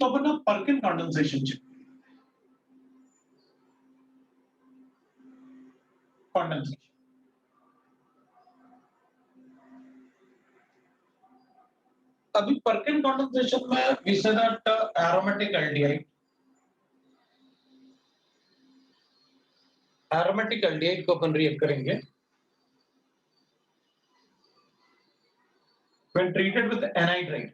तो अपन ना पर्किन कंडेंसेशन चेक कंडेंसेशन अभी पर्किन कंडेंसेशन में we say that aromatic aldehyde को अपन रिएक्ट करेंगे when treated with anhydride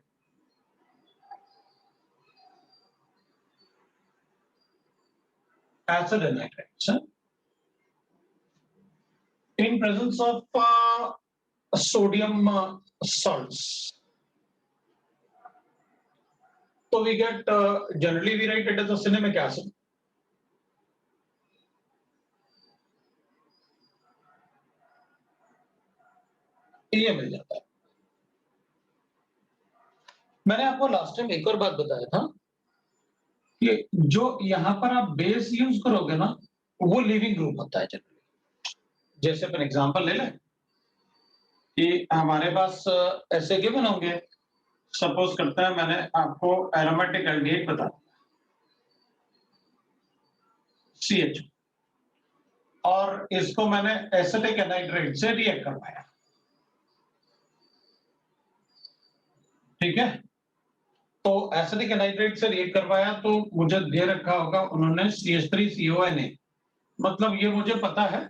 acid anhydride in presence of sodium salts. So we get generally we write it as a cinnamic acid. ये मिल जाता है। मैंने आपको लास्ट टाइम एक और बात बताया था कि जो यहां पर आप बेस यूज करोगे ना वो लिविंग ग्रुप होता है जनरली। जैसे अपन एग्जांपल ले लें कि हमारे पास ऐसे गिवन होंगे, सपोज करता है मैंने आपको एरोमेटिक एल्डिहाइड बता CH और इसको मैंने एसिटिक एनहाइड्राइड से रिएक्ट करवाया, ठीक है। तो एसिटिक एनहाइड्राइड से रिएक्ट करवाया तो मुझे दे रखा होगा उन्होंने CH3CONA, मतलब ये मुझे पता है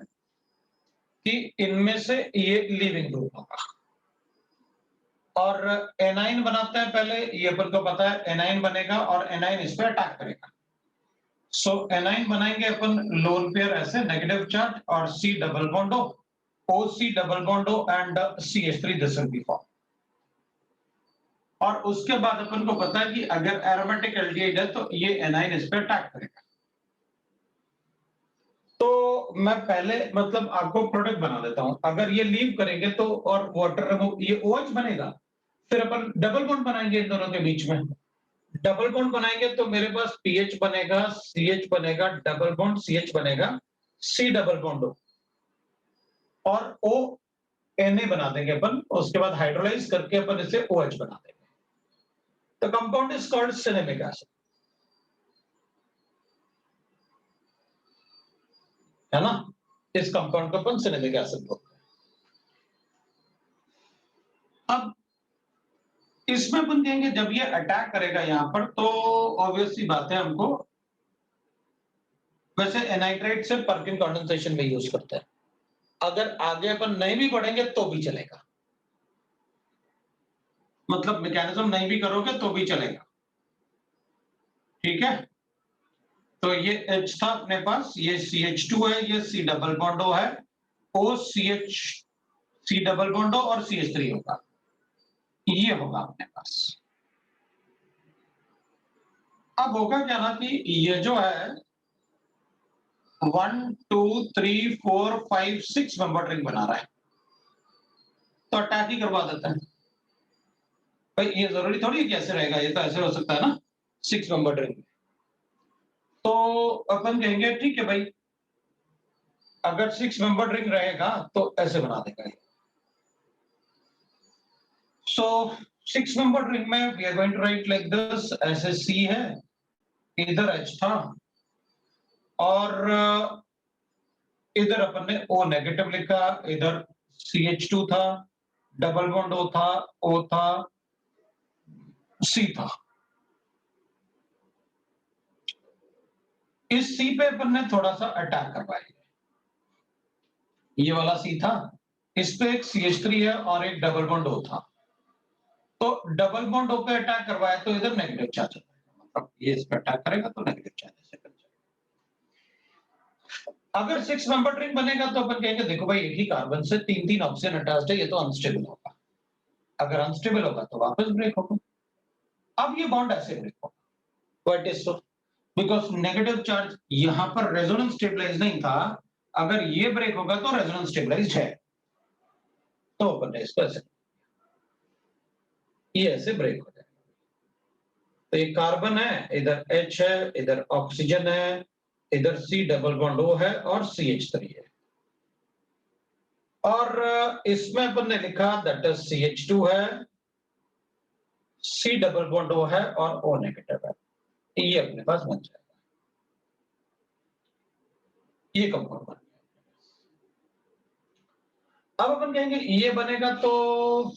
कि इनमें से ये लिविंग ग्रुप होगा और एनाइन बनाते हैं पहले, ये अपन को पता है एनाइन बनेगा और एनाइन इस पे अटैक करेगा। सो एनाइन बनाएंगे अपन लोन पेयर ऐसे नेगेटिव चार्ज और C double bond OC double bond and CH3 this will be form. और उसके बाद अपन को पता है कि अगर एरोमेटिक एल्डिहाइड है तो ये एनाइन इस पे अटैक करेगा। तो मैं पहले मतलब आपको प्रोडक्ट बना देता हूं, अगर ये लीव करेंगे तो और वाटर रिमूव ये OH बनेगा, फिर अपन डबल बॉन्ड बनाएंगे इन दोनों के बीच में। डबल बॉन्ड बनाएंगे तो मेरे पास PH बनेगा, CH बनेगा, डबल बॉन्ड CH बनेगा, C डबल बॉन्ड और O Na बना देंगे अपन, उसके बाद हाइड्रोलाइज करके अपन इसे OH बना देंगे। The compound is called cinnamic acid, है ना। इस कंपाउंड को अपन सिनेमिक एसिड बोलते हैं। अब इसमें अपन कहेंगे जब ये अटैक करेगा यहां पर तो ऑब्वियस सी बात है हमको, वैसे एनाइट्राइड से पर्किन कंडेंसेशन में यूज करते हैं। अगर आगे अपन नहीं भी पढ़ेंगे तो भी चलेगा, मतलब मैकेनिज्म नहीं भी करोगे तो भी चलेगा, ठीक है। तो ये H था अपने पास, ये CH2 है, ये C डबल बॉन्ड O है, OCH C double bond O और CH3 होगा, ये होगा अपने पास। अब होगा क्या ना कि ये जो है 1 2 3 4 5 6 मेंबर रिंग बना रहा है, तो अटैक ही करवा देता है भाई। ये जरूरी थोड़ी है कि ऐसे रहेगा, ये तो ऐसे हो सकता है ना 6 मेंबर रिंग। तो अपन कहेंगे ठीक है भाई, अगर 6 मेंबर रिंग रहेगा तो ऐसे बना देगा। सो 6 मेंबर रिंग में we are going to write like this, ऐसे C है, इधर H था और इधर अपन ने O नेगेटिव लिखा, इधर CH2 था, डबल बॉन्ड O था, O था, C था। इस C पे अपन ने थोड़ा सा अटैक करवाया, ये वाला C था, इस पे एक CH3 है और एक डबल बॉन्ड O था, तो डबल बॉन्ड O पे अटैक करवाया तो इधर नेगेटिव चार्ज, मतलब ये इस पे अटैक करेगा तो नेगेटिव चार्ज से कर जाएगा। अगर 6 मेंबर रिंग बनेगा तो अपन कहेंगे देखो भाई एक ही कार्बन से 3 ऑक्सीजन अटैच्ड है, ये तो अनस्टेबल होगा। अगर अनस्टेबल होगा तो वापस ब्रेक होगा। अब ये बॉन्ड ऐसे ब्रेक होगा, what is so, because negative charge यहां पर रेजोनेंस स्टेबलाइज नहीं था, अगर ये ब्रेक होगा तो रेजोनेंस स्टेबलाइज्ड है, तो अपन इसको ऐसे, ये ऐसे ब्रेक हो जाएगा। तो ये कार्बन है, इधर H है, इधर ऑक्सीजन है, इधर C डबल बॉन्ड O है और CH3 है, और इसमें अपन ने लिखा दैट इज CH2 है, C डबल बॉन्ड O है और O नेगेटिव है। ये अपने पास बन जाएगा, ये कंपाउंड बन गया। अब अपन कहेंगे ये बनेगा तो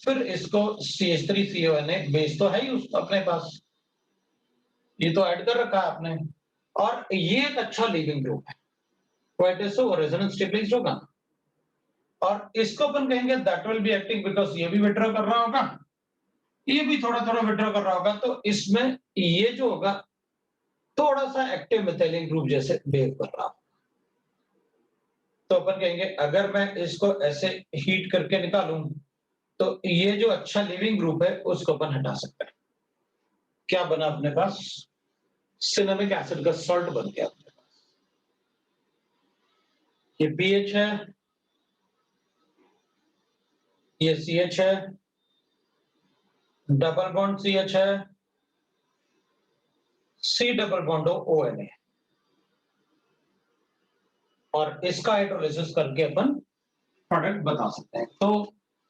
फिर इसको CH3CONA बेस तो है ही अपने पास, ये तो ऐड कर रखा है आपने, और ये एक अच्छा लीविंग ग्रुप है, क्वाइट सो रेजोनेंस स्टेबलाइज्ड होगा, और इसको अपन कहेंगे that will be acting because ये भी विथड्रॉ कर रहा होगा, ये भी थोड़ा-थोड़ा विथड्रॉ कर रहा होगा, तो इसमें ये जो होगा थोड़ा-सा एक्टिव मिथाइलिन ग्रुप जैसे बिहेव कर रहा होगा। तो अपन कहेंगे अगर मैं इसको ऐसे हीट करके निकालूं तो ये जो अच्छा लिविंग ग्रुप है उसको अपन हटा सकते हैं। क्या बना अपने पास? सिनेमिक एसिड का सॉल्ट बन गया अपने पास। ये पीएच है, ये सीएच है, डबल बॉन्ड सीएच है, सी डबल बॉन्ड ONA, और इसका हाइड्रोलिसिस करके अपन प्रोडक्ट बता सकते हैं। तो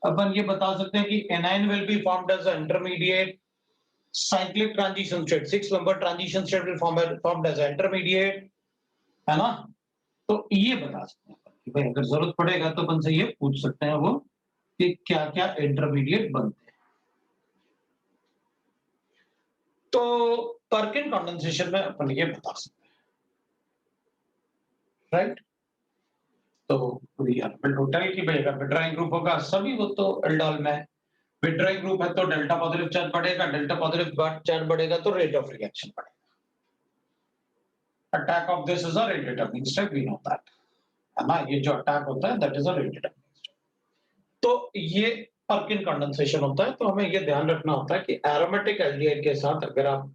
अपन ये बता सकते हैं कि anion will be formed as intermediate cyclic transition state, 6-member transition state will formed as intermediate, है ना? तो ये बता सकते हैं कि भाई अगर जरूरत पड़ेगा तो अपन से ये पूछ सकते हैं वो कि क्या क्या इंटरमीडिएट बनते हैं। तो पर्किन कंडेंसेशन में अपन ये बता सकते हैं, राइट? तो पूरी टोटल की भाई अगर विड्राइंग ग्रुप होगा सभी वो तो एल्डोल में, विड्राइंग ग्रुप है तो डेल्टा पॉजिटिव चार्ज बढ़ेगा, डेल्टा पॉजिटिव चार्ज बढ़ेगा तो रेट ऑफ रिएक्शन बढ़ेगा। Attack of this is a rate determining step, we know that, है ना? ये जो अटैक होता है that is a rate determining step. तो ये पर्किन कंडेंसेशन होता है, तो हमें ये ध्यान रखना होता है कि एरोमेटिक एल्डिहाइड के साथ अगर आप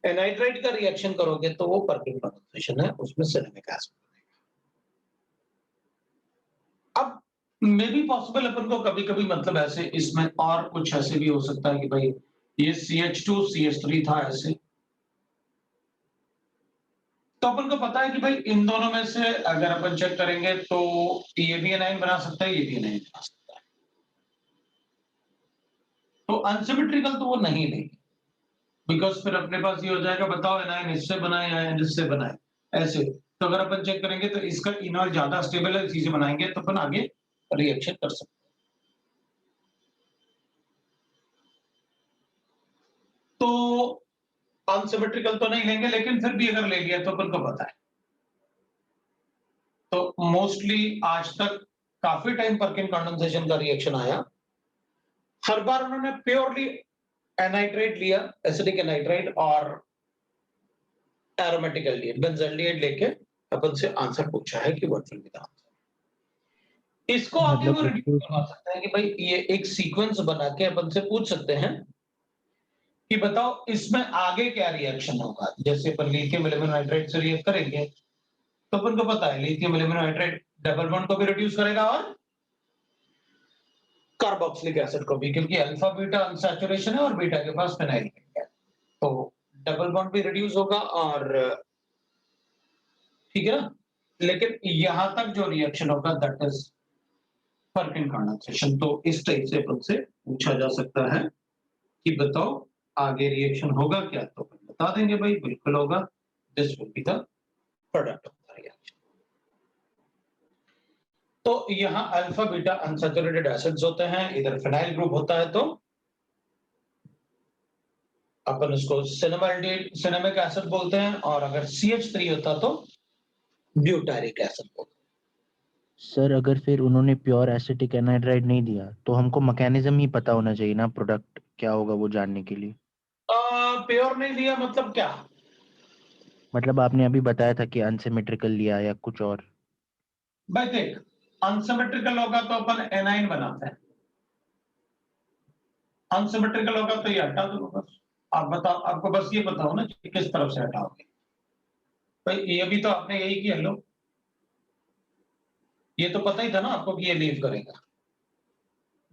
एनाइड्राइड का रिएक्शन करोगे तो वो पर्किन कंडेंसेशन है, उसमें सिनेमिक एसिड बनेगा। अब मे बी पॉसिबल अपन को कभी-कभी मतलब ऐसे इसमें और कुछ ऐसे भी हो सकता है कि भाई ये CH2 CH3 था ऐसे, तो अपन को पता है कि भाई इन दोनों में से अगर अपन चेक करेंगे तो ये भी एनाइन बना सकता है, ये भी एनाइन बना सकता है, तो अनसिमेट्रिकल तो वो नहीं लेगी, बिकॉज फिर अपने पास ये हो जाएगा बताओ एनाइन इससे बना है या इससे बना है, ऐसे। तो अगर अपन चेक करेंगे तो इसका इनॉल ज्यादा स्टेबल है, चीजें बनाएंगे तो अपन आगे रिएक्शन कर सकते हैं। तो अनसिमेट्रिकल तो नहीं लेंगे, लेकिन फिर भी अगर ले लिया तो अपन को पता है। तो मोस्टली आज तक काफी टाइम पर्किन कंडेंसेशन का रिएक्शन आया, हर बार उन्होंने प्योरली एनाइड्राइड लिया, एसिडिक एनाइड्राइड और एरोमेटिक एल्डिहाइड बेंजल्डिहाइड लेके अपन से आंसर पूछा है कि what will be the answer. इसको आगे वो रिड्यूस करवा सकते हैं कि भाई ये एक सीक्वेंस बना के अपन से पूछ सकते हैं कि बताओ इसमें आगे क्या रिएक्शन होगा। जैसे अपन लिथियम एल्यूमिनियम हाइड्राइड से रिएक्ट करेंगे तो अपन को पता है lithium aluminium hydride double bond को भी रिड्यूस करेगा और कार्बोक्सिलिक एसिड को भी, क्योंकि अल्फा बीटा अनसैचुरेशन है और बीटा के पास फिनाइल है, तो डबल बॉन्ड भी रिड्यूस होगा और ठीक है ना। लेकिन यहां तक जो रिएक्शन होगा दैट इज पर्किन कंडेंसेशन। तो इस टाइप से अपन से पूछा जा सकता है कि बताओ आगे रिएक्शन होगा क्या, तो बता देंगे भाई बिल्कुल होगा, this will be the product of the reaction. तो यहाँ अल्फा बीटा अनसैचुरेटेड एसिड्स होते हैं, इधर फिनाइल ग्रुप होता है, तो अपन इसको सिनेमिक एसिड बोलते हैं, और अगर CH3 होता तो ब्यूटारिक एसिड बोलते हैं। सर अगर फिर उन्होंने प्योर एसिटिक एनाइड्राइड नहीं दिया तो हमको मैकेनिज्म ही पता होना चाहिए ना, प्रोडक्ट क्या होगा वो जानने के लिए। प्योर नहीं दिया मतलब क्या? मतलब आपने अभी बताया था कि अनसिमेट्रिकल लिया या कुछ और। भाई देख, अनसिमेट्रिकल होगा तो अपन एनाइन बनाते हैं, अनसिमेट्रिकल होगा तो ये हटा दो बस। आप बताओ, आपको बस ये बताओ ना कि किस तरफ से हटाओगे। भाई ये भी तो आपने यही किया लो, ये तो पता ही था ना आपको कि ये लीव करेगा,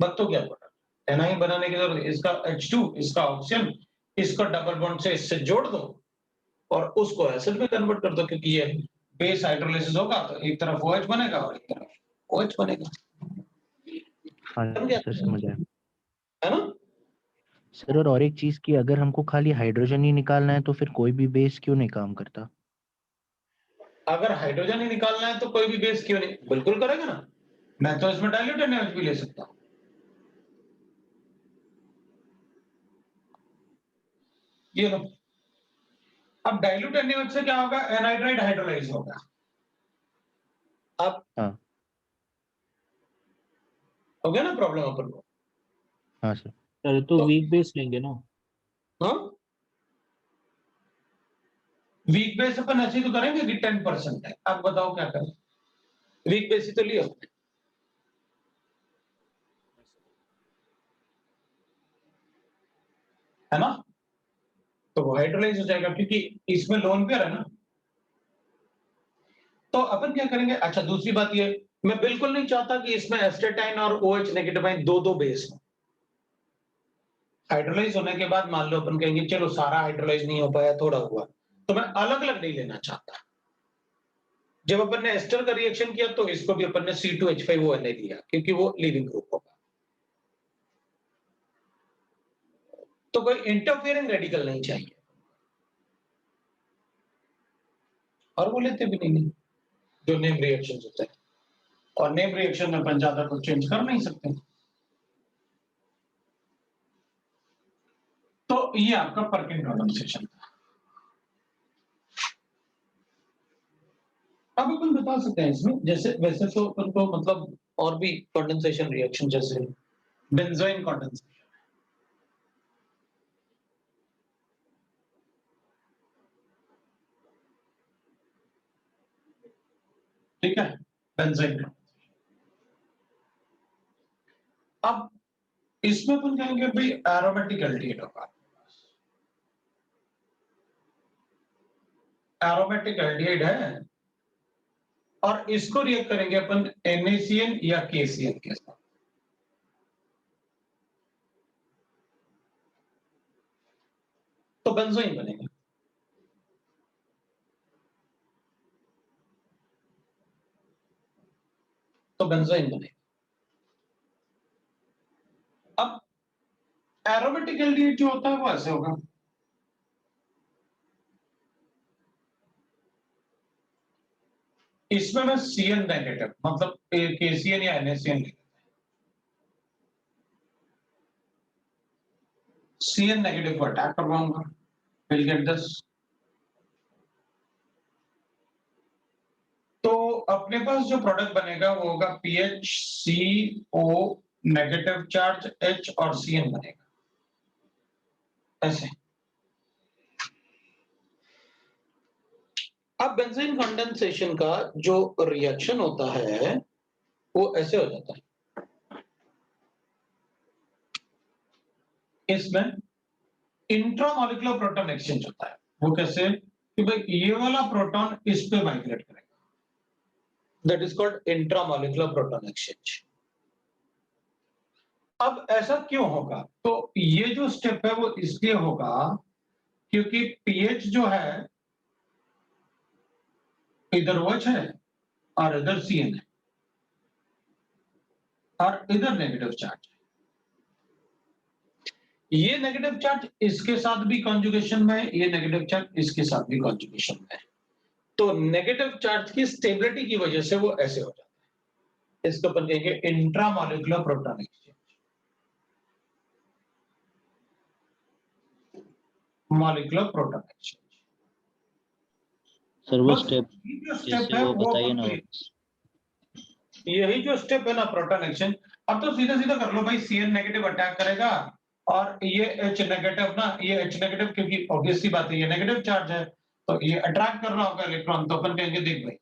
बस तो क्या पड़ा एनाइन बनाने की जरूरत, इसका H2 इसका ऑक्सीजन, इसको डबल बॉन्ड से इससे जोड़ दो और उसको एसिड में कन्वर्ट कर दो, क्योंकि ये बेस हाइड्रोलिसिस होगा तो एक तरफ OH बनेगा और एक तरफ OH बनेगा। हाँ सर समझ आया। है ना? सर और एक चीज की अगर हमको खाली हाइड्रोजन ही निकालना है तो फिर कोई भी बेस क्यों नहीं काम करता? अगर हाइड्रोजन ही निकालना है तो कोई भी बेस क्यों नहीं, बिल्कुल करेगा ना। मैं तो इसमें डाइल्यूट NaOH भी ले सकता हूं। ये लो, अब डाइल्यूट NaOH से क्या होगा, एनहाइड्राइड हाइड्रोलाइज होगा। अब हाँ हो गया ना प्रॉब्लम अपन को। हाँ सर। अरे तो तो वीक बेस लेंगे ना। हाँ, वीक बेस अपन ऐसे ही तो करेंगे कि 10% है। अब बताओ क्या करें, वीक बेस ही तो लिया है ना, तो वो हाइड्रोलाइज हो जाएगा क्योंकि इसमें लोन पेयर है ना। तो अपन क्या करेंगे, अच्छा दूसरी बात ये, मैं बिल्कुल नहीं चाहता कि इसमें एस्टेटाइन और OH नेगेटिव आयन दो दो बेस हो। हाइड्रोलाइज होने के बाद मान लो अपन कहेंगे चलो सारा हाइड्रोलाइज नहीं हो पाया, थोड़ा हुआ, तो मैं अलग अलग नहीं लेना चाहता। जब अपन ने एस्टर का रिएक्शन किया तो इसको भी अपन ने C2H5ONA दिया क्योंकि वो लीविंग ग्रुप होगा। तो कोई इंटरफेयरिंग रेडिकल नहीं चाहिए, और वो लेते भी नहीं है, जो नेम रिएक्शन होते हैं, और नेम रिएक्शन में अपन ज्यादा कुछ चेंज कर नहीं सकते। तो ये आपका पर्किन कंडेंसेशन था। अब अपन बता सकते हैं इसमें, जैसे वैसे तो अपन को मतलब और भी कंडेंसेशन रिएक्शन जैसे बेंजोइन कंडेंसेशन, ठीक है, बेंजोइन। अब इसमें अपन कहेंगे भाई एरोमेटिक एल्डिहाइड होगा, एरोमेटिक एल्डिहाइड है, और इसको रिएक्ट करेंगे अपन NaCN या KCN के साथ। तो बेंजोइन बनेगा। तो बेंजोइन बनेगा। अब एरोमेटिक एल्डिहाइड जो होता है वो ऐसे होगा, इसमें मैं CN नेगेटिव मतलब KCN या NaCN, CN नेगेटिव को अटैक करवाऊंगा, विल गेट दिस। तो अपने पास जो प्रोडक्ट बनेगा वो होगा PHCO नेगेटिव चार्ज H और CN बनेगा ऐसे। अब बेंजीन कंडेंसेशन का जो रिएक्शन होता है वो ऐसे हो जाता है, इसमें इंट्रामॉलिक्यूलर प्रोटॉन एक्सचेंज होता है। वो कैसे, कि भाई ये वाला प्रोटॉन इस पे माइग्रेट करेगा, that is called intramolecular proton exchange. अब ऐसा क्यों होगा, तो ये जो स्टेप है वो इसलिए होगा क्योंकि पीएच जो है इधर OH है और इधर CN है और इधर नेगेटिव चार्ज है। ये नेगेटिव चार्ज इसके साथ भी कॉन्जुगेशन में है, ये नेगेटिव चार्ज इसके साथ भी कॉन्जुगेशन में है। तो नेगेटिव चार्ज की स्टेबिलिटी की वजह से वो ऐसे हो जाता है। इसको अपन कहेंगे intramolecular proton exchange, molecular proton exchange. Sir वो बस स्टेप ये जो स्टेप जैसे है वो वो बताइए अपन ना को वापस। यही जो स्टेप है ना प्रोटॉन एक्सचेंज। अब तो सीधा सीधा कर लो भाई, CN नेगेटिव अटैक करेगा और ये H नेगेटिव ना, ये H नेगेटिव क्योंकि ऑब्वियस सी बात है ये नेगेटिव चार्ज है तो ये अट्रैक्ट कर रहा होगा इलेक्ट्रॉन। तो अपन कहेंगे देख भाई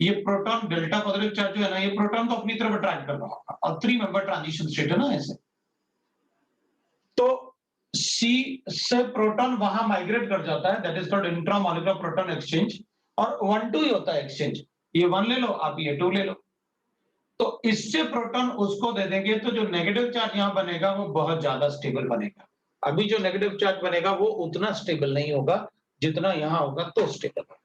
ये प्रोटॉन डेल्टा पॉजिटिव चार्ज जो है ना, ये प्रोटॉन को अपनी तरफ अट्रैक्ट कर रहा होगा और 3 मेंबर ट्रांजिशन स्टेट है ना ऐसे। तो C से प्रोटॉन वहां माइग्रेट कर जाता है, that is called intramolecular proton exchange. और 1-2 ही होता है एक्सचेंज, ये 1 ले लो आप ये 2 ले लो। तो इससे प्रोटॉन उसको दे देंगे तो जो नेगेटिव चार्ज यहां बनेगा वो बहुत ज्यादा स्टेबल बनेगा। अभी जो नेगेटिव चार्ज बनेगा वो उतना स्टेबल नहीं होगा जितना यहां होगा तो स्टेबल होगा।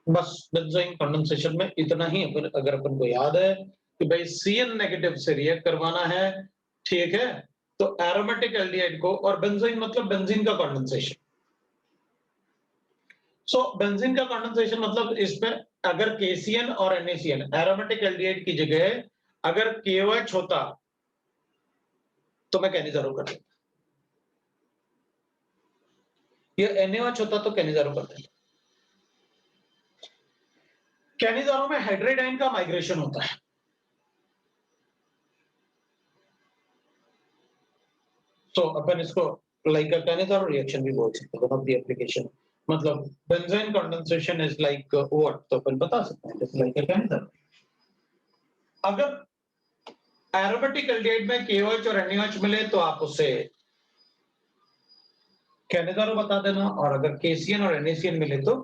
बस बेंजीन कंडेंसेशन में इतना ही अगर अपन को याद है कि भाई CN नेगेटिव से रिएक्ट करवाना है, ठीक है, तो एरोमेटिक एल्डिहाइड को, और बेंजीन मतलब बेंजीन का कंडेंसेशन। सो बेंजीन का कंडेंसेशन मतलब इसमें अगर KCN और NaCN एरोमेटिक एल्डिहाइड की जगह अगर KOH होता तो मैं कैनिजारो कर देता, ये NaOH होता तो कैनिजारो कर देता। कैनिजारो में हाइड्राइड आयन का माइग्रेशन होता है, तो अपन इसको लाइक अ कैनिजारो रिएक्शन भी बोल सकते हैं, वन ऑफ द एप्लीकेशन। मतलब benzene condensation is like what, तो अपन बता सकते हैं इट्स लाइक अ कैनिजारो। अगर एरोमेटिक एल्डिहाइड में KOH और NaOH मिले तो आप उसे कैनिजारो बता देना, और अगर KCN और NaCN मिले तो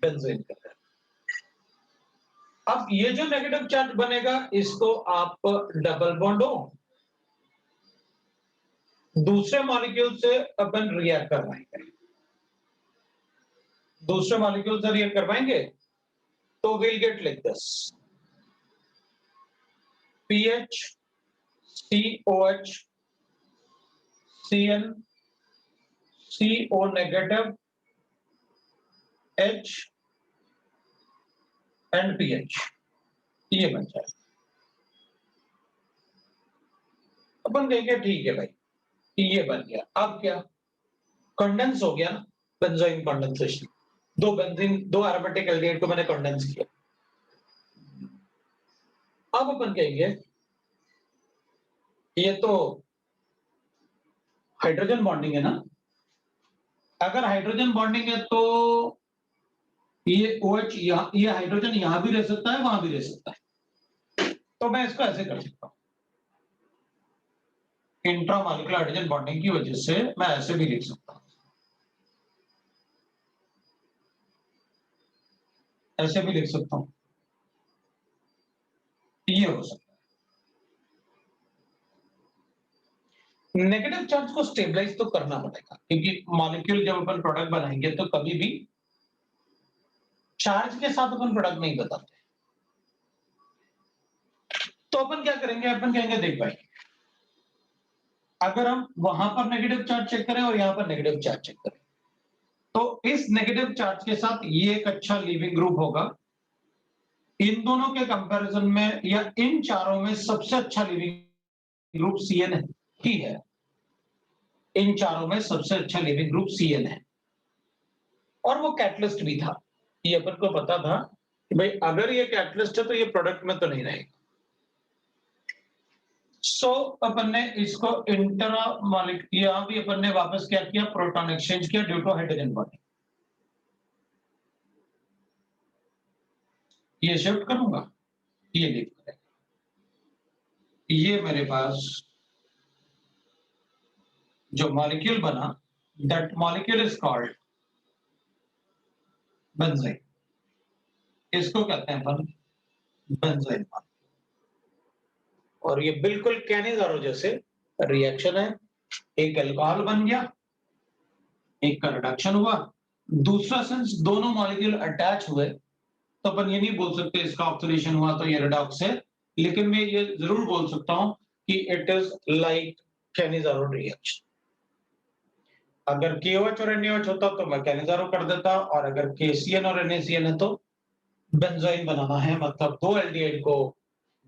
बेंजीन कर देना। अब ये जो नेगेटिव चार्ज बनेगा इसको आप डबल बॉन्ड हो दूसरे मॉलिक्यूल से अपन रिएक्ट करवाएंगे, दूसरे मॉलिक्यूल से रिएक्ट करवाएंगे तो will get like this PH COH CN CO negative H and PH, ये बन जाए। अपन कहेंगे ठीक है भाई, ये बन गया। अब क्या कंडेंस हो गया ना, बेंजीन कंडेंसेशन, दो एरोमेटिक एल्डिहाइड को मैंने कंडेंस किया। अब अपन कहेंगे ये तो हाइड्रोजन बॉन्डिंग है ना, अगर हाइड्रोजन बॉन्डिंग है तो ये OH ये हाइड्रोजन यहां भी रह सकता है, वहां भी रह सकता है, तो मैं इसको ऐसे कर सकता हूं, इंट्रामॉलिक्यूलर हाइड्रोजन बॉन्डिंग की वजह से मैं ऐसे भी लिख सकता हूं, ऐसे भी लिख सकता हूं, ये हो सकता है। नेगेटिव चार्ज को स्टेबलाइज तो करना पड़ेगा, क्योंकि मॉलिक्यूल जब अपन प्रोडक्ट बनाएंगे तो कभी भी चार्ज के साथ अपन प्रोडक्ट नहीं बताते। तो अपन क्या करेंगे, अपन कहेंगे देख भाई, अगर हम वहां पर नेगेटिव चार्ज चेक करें और यहां पर नेगेटिव चार्ज चेक करें, तो इस नेगेटिव चार्ज के साथ ये एक अच्छा लीविंग ग्रुप होगा, इन दोनों के कंपैरिजन में या इन चारों में सबसे अच्छा लिविंग ग्रुप CN ही है, इन चारों में सबसे अच्छा लिविंग ग्रुप CN है, और वो कैटलिस्ट भी था। ये अपन को पता था कि भाई अगर ये कैटलिस्ट है तो ये प्रोडक्ट में तो नहीं रहेगा। सो अपन ने इसको इंट्रा मॉलिक्यूल, यहां भी अपन ने वापस क्या किया, प्रोटॉन एक्सचेंज किया ड्यू टू हाइड्रोजन बॉन्डिंग। ये शिफ्ट करूंगा, ये लीव करेगा, ये मेरे पास जो मॉलिक्यूल बना, that molecule is called benzene, इसको कहते हैं अपन बेंजीन। और ये बिल्कुल कैनिजारो जैसे रिएक्शन है, एक अल्कोहल बन गया, एक का रिडक्शन हुआ, दूसरा सेंस दोनों मॉलिक्यूल अटैच हुए, तो अपन ये नहीं बोल सकते इसका ऑक्सीडेशन हुआ तो ये रिडॉक्स है, लेकिन मैं ये जरूर बोल सकता हूं कि it is like Cannizzaro reaction. अगर KOH और NaOH होता तो मैं कैनिजारो कर देता, और अगर KCN और NaCN है तो बेंजीन बनाना है, मतलब दो एल्डिहाइड को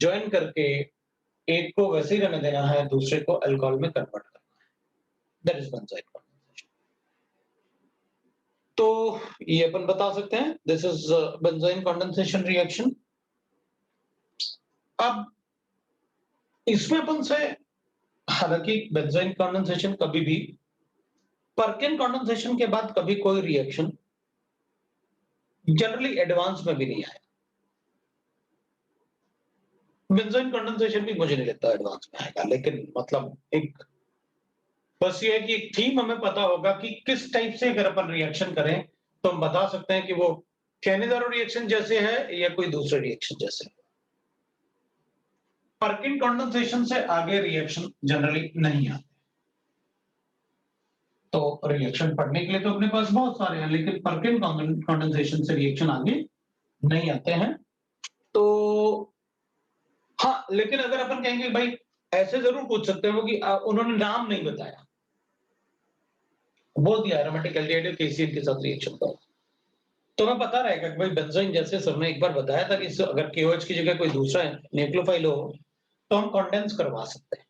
ज्वाइन करके एक को वैसे ही रहने देना है, दूसरे को अल्कोहल में कन्वर्ट करना है, दैट इज बेंजीन कंडेंसेशन। तो ये अपन बता सकते हैं this is benzene condensation reaction. अब इसमें अपन से, हालांकि बेंजीन कंडेंसेशन कभी भी पर्किन कंडेंसेशन के बाद कभी कोई रिएक्शन जनरली एडवांस में भी नहीं आया, बेंजीन कंडेंसेशन भी मुझे नहीं लगता एडवांस में आएगा, लेकिन मतलब एक बस ये है कि एक थीम हमें पता होगा कि किस टाइप से अगर अपन रिएक्शन करें तो हम बता सकते हैं कि वो कैनिजारो रिएक्शन जैसे है या कोई दूसरे रिएक्शन जैसे। पर्किन कंडेंसेशन से आगे रिएक्शन जनरली नहीं आते, तो रिएक्शन पढ़ने के लिए तो अपने पास बहुत सारे हैं, लेकिन पर्किन कंडेंसेशन से रिएक्शन आगे नहीं आते हैं। तो हाँ, लेकिन अगर अपन कहेंगे भाई ऐसे जरूर पूछ सकते हो कि उन्होंने नाम नहीं बताया, बोल दिया एरोमेटिक एल्डिहाइड केसीएल के साथ रिएक्शन का, तो हमें पता रहेगा कि भाई बेंजीन, जैसे सर ने एक बार बताया था कि अगर KOH की जगह कोई दूसरा न्यूक्लियोफाइल हो तो हम कंडेंस करवा सकते हैं।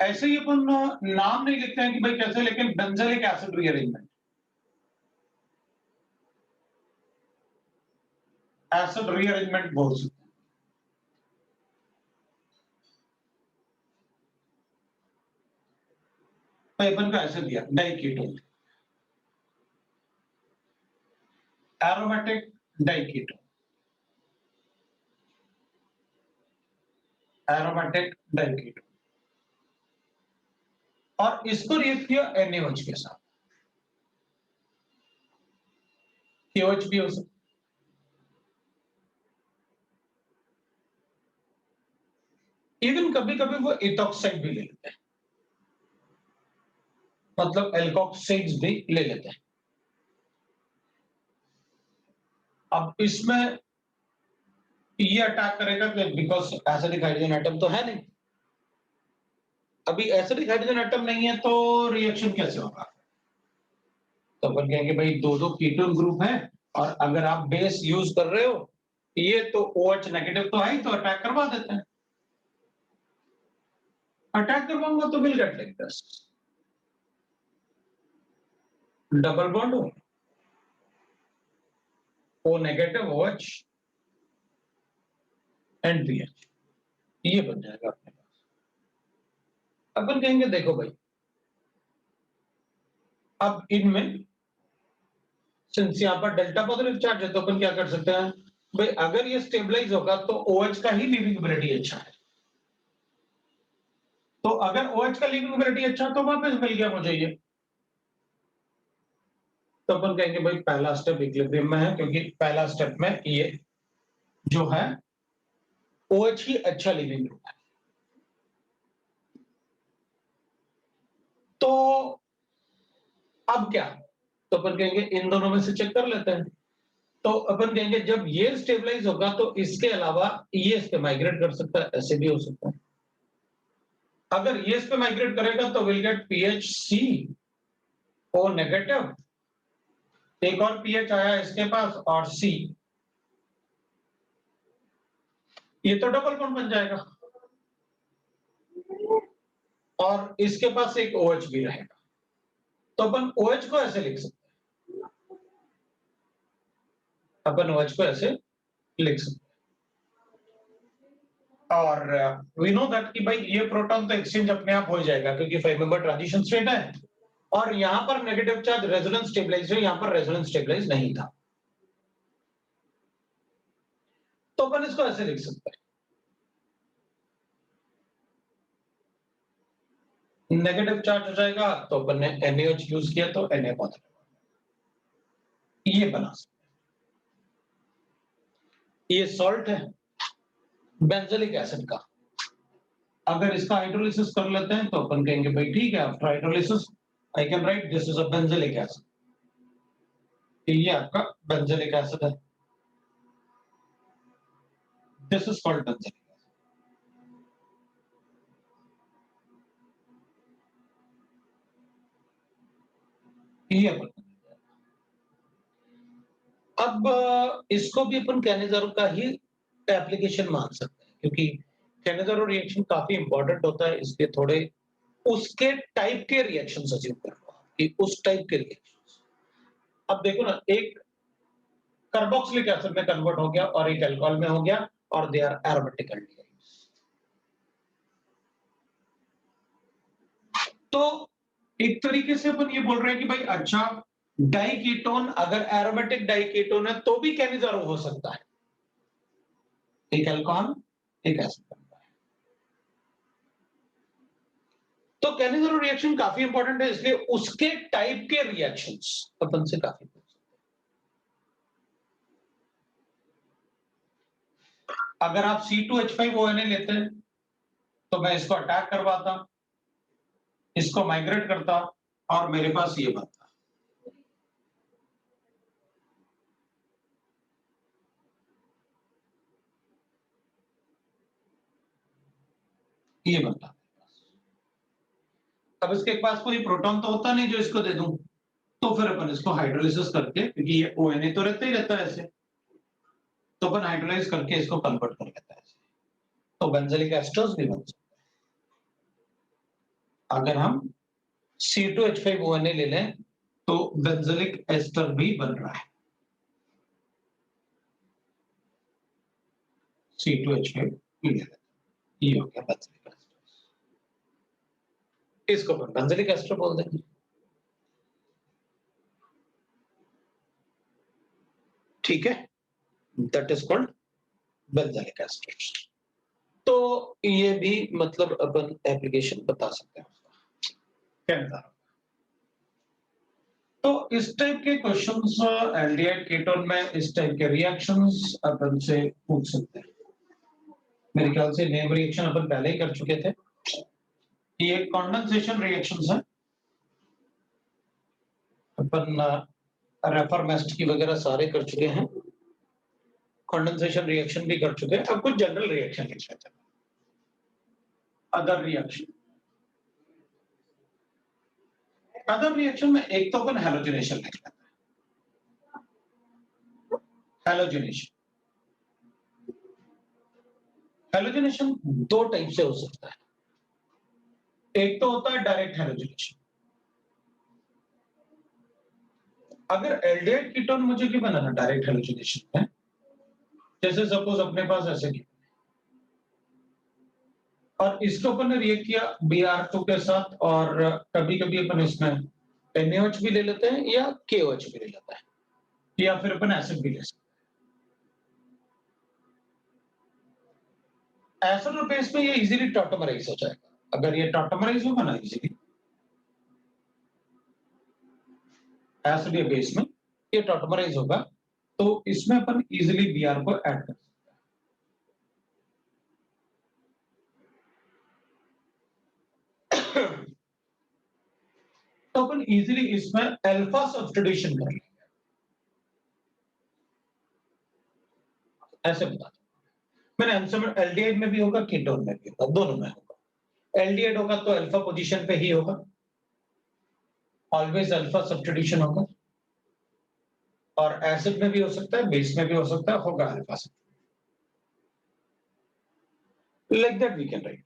ऐसे ही अपन नाम नहीं लिखते हैं कि भाई कैसे, लेकिन benzoic acid rearrangement, acid rearrangement बोल सकते हैं। तो अपन का ऐसे दिया diketone, aromatic diketone, aromatic diketone, और इसको रिएक्ट किया NaOH के साथ, KOH भी हो सकता, इवन कभी कभी वो इथॉक्साइड भी ले लेते हैं, मतलब एल्कोक्साइड्स भी ले लेते हैं। अब इसमें ये अटैक करेगा बिकॉज एसिडिक हाइड्रोजन एटम तो है नहीं, अभी एसिडिक हाइड्रोजन एटम नहीं है तो रिएक्शन कैसे होगा? तो अपन कहेंगे भाई दो दो कीटोन ग्रुप है, और अगर आप बेस यूज कर रहे हो ये तो OH नेगेटिव तो है ही, तो अटैक करवा देते हैं। अटैक करवाऊंगा तो will get like this, double bond हो, O negative OH and BH, ये बन जाएगा अपने पास। अपन कहेंगे देखो भाई, अब इनमें सिंस यहाँ पर डेल्टा पॉजिटिव चार्ज है तो अपन क्या कर सकते हैं भाई, अगर ये स्टेबलाइज होगा तो OH का ही लिविंगबिलिटी अच्छा है, तो अगर OH का लिविंगबिलिटी अच्छा तो वापस मिल गया मुझे ये, तो अपन कहेंगे भाई पहला स्टेप इक्विलिब्रियम में है, क्योंकि पहला स्टेप में ये जो है OH ही अच्छा लिविंग ग्रुप है। तो अब क्या, तो अपन कहेंगे इन दोनों में से चेक कर लेते हैं, तो अपन कहेंगे जब ये स्टेबलाइज होगा तो इसके अलावा ये इस पे माइग्रेट कर सकता है, ऐसे भी हो सकता है। अगर ये इस पे माइग्रेट करेगा तो will gate PHC O negative, एक और पीएच आया इसके पास और C, ये तो डबल बॉन्ड बन जाएगा, और इसके पास एक OH भी रहेगा, तो अपन OH को ऐसे लिख सकते हैं, अपन OH को ऐसे लिख सकते हैं, और वी नो दैट कि भाई ये प्रोटॉन तो एक्सचेंज अपने आप हो जाएगा, क्योंकि 5 मेंबर ट्रांजिशन स्टेट है, और यहां पर नेगेटिव चार्ज रेजोनेंस स्टेबलाइज है, यहां पर रेजोनेंस स्टेबलाइज नहीं था, तो अपन इसको ऐसे लिख सकते हैं, नेगेटिव चार्ज हो जाएगा तो अपन ने NaOH यूज किया तो Na पॉजिटिव, ये बना सकते हैं। ये सॉल्ट है बेंजोइक एसिड का, अगर इसका हाइड्रोलिसिस कर लेते हैं तो अपन कहेंगे भाई ठीक है, after hydrolysis I can write this is a benzoic acid, ये आपका बेंजोइक एसिड है, this is called benzoic acid, ये अपन, अब इसको भी अपन कैनेजारो का ही एप्लीकेशन मान सकते हैं, क्योंकि कैनेजारो रिएक्शन काफी इंपॉर्टेंट होता है, इसलिए थोड़े उसके टाइप के रिएक्शंस अज्यूम कर लो कि उस टाइप के रिएक्शंस। अब देखो ना, एक कार्बोक्सिलिक एसिड में कन्वर्ट हो गया और एक अल्कोहल में हो गया, और दे आर एरोमेटिक एल्डिहाइड्स। तो एक तरीके से अपन ये बोल रहे हैं कि भाई अच्छा, डाइकीटोन अगर एरोमेटिक डाइकीटोन है तो भी कैनेजारो हो सकता है, एक अल्कोहल एक एसिड बनता है, तो कैनेजारो रिएक्शन काफी इंपॉर्टेंट है, इसलिए उसके टाइप के रिएक्शंस अपन से काफी पूछ सकते हैं। अगर आप C2H5ONa लेते हैं तो मैं इसको अटैक करवाता, इसको माइग्रेट करता, और मेरे पास ये बनता, ये बनता। अब इसके पास कोई प्रोटॉन तो होता नहीं जो इसको दे दूं, तो फिर अपन इसको हाइड्रोलिसिस करके, क्योंकि ये ONA तो रहता ही रहता है ऐसे, तो अपन हाइड्रोलाइज करके इसको कन्वर्ट कर लेता है। तो बेंजोइक एस्टर्स भी बन सकते हैं। अगर हम C2H5ONA ले लें तो बेंजोइक एस्टर भी बन रहा है, C2H5 ले लेते हैं, ये हो गया बेंजोइक एस्टर। इसको अपन बेंजोइक एस्टर बोल देंगे। ठीक है, that is called benzoic ester. तो ये भी मतलब अपन एप्लीकेशन बता सकते हैं उसका क्या। तो इस टाइप के क्वेश्चंस एल्डिहाइड कीटोन में इस टाइप के रिएक्शंस अपन से पूछ सकते हैं। मेरे ख्याल से नेम रिएक्शन अपन पहले ही कर चुके थे। ये कंडेंसेशन रिएक्शंस है, अपन रेफरमेस्ट की वगैरह सारे कर चुके हैं, कंडेंसेशन रिएक्शन भी कर चुके हैं। अब कुछ जनरल रिएक्शन लिख लेते हैं। अदर रिएक्शन, अदर रिएक्शन में एक तो अपन हैलोजिनेशन लिख लेते हैं। हैलोजिनेशन, हैलोजिनेशन दो टाइप से हो सकता है। एक तो होता है डायरेक्ट हैलोजिनेशन। अगर एल्डिहाइड कीटोन मुझे क्यों बनाना डायरेक्ट हैलोजिनेशन में, जैसे सपोज अपने पास ऐसे की और इसको अपन ने रिएक्ट किया Br2 के साथ, और कभी-कभी अपन इसमें NaOH भी ले लेते हैं या KOH भी ले लेते हैं, या फिर अपन एसिड भी ले सकते हैं। एसिड और बेस में ये इजीली टॉटोमराइज हो जाएगा। अगर ये टॉटोमराइज होगा ना इजीली, एसिड या बेस में ये टॉटोमराइज होगा, तो इसमें अपन इजीली Br को ऐड कर सकते हैं। तो अपन इजीली इसमें अल्फा सब्स्टिट्यूशन कर लेंगे। ऐसे बता मैंने आंसर में, एल्डिहाइड में भी होगा, कीटोन में भी होगा, दोनों में होगा। एल्डिहाइड होगा तो अल्फा पोजीशन पे ही होगा, ऑलवेज अल्फा सब्स्टिट्यूशन होगा, और एसिड में भी हो सकता है, बेस में भी हो सकता है, होगा alpha substitution. Like that we can write.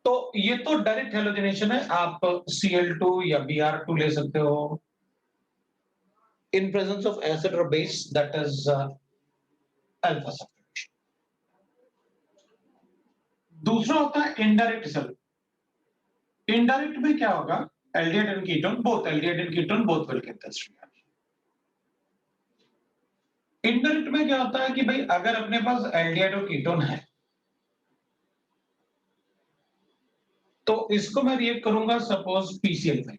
तो ये तो डायरेक्ट हैलोजिनेशन है, आप Cl2 या Br2 ले सकते हो in presence of acid or base, that is alpha substitution. दूसरा होता है इनडायरेक्ट सेल। इनडायरेक्ट में क्या होगा, aldehyde and ketone both, aldehyde and ketone both will get this reaction. Indirect में क्या होता है कि भाई अगर अपने पास एल्डिहाइड और कीटोन है तो इसको मैं रिएक्ट करूंगा सपोज PCl5,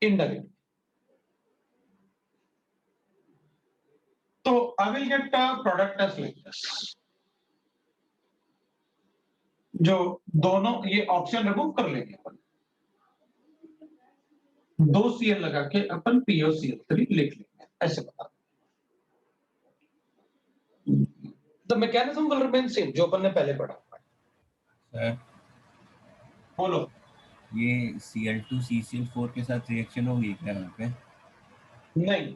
इनडायरेक्ट। तो I will get a product as like this, जो दोनों ये ऑप्शन रिमूव कर लेंगे अपन, 2 Cl लगा के अपन POCl3 लिख लेंगे, ऐसे बता। The mechanism will remain same, जो अपन ने पहले पढ़ा हुआ है। सर बोलो। ये Cl2 CCl4 के साथ रिएक्शन होगी क्या यहाँ पे? नहीं,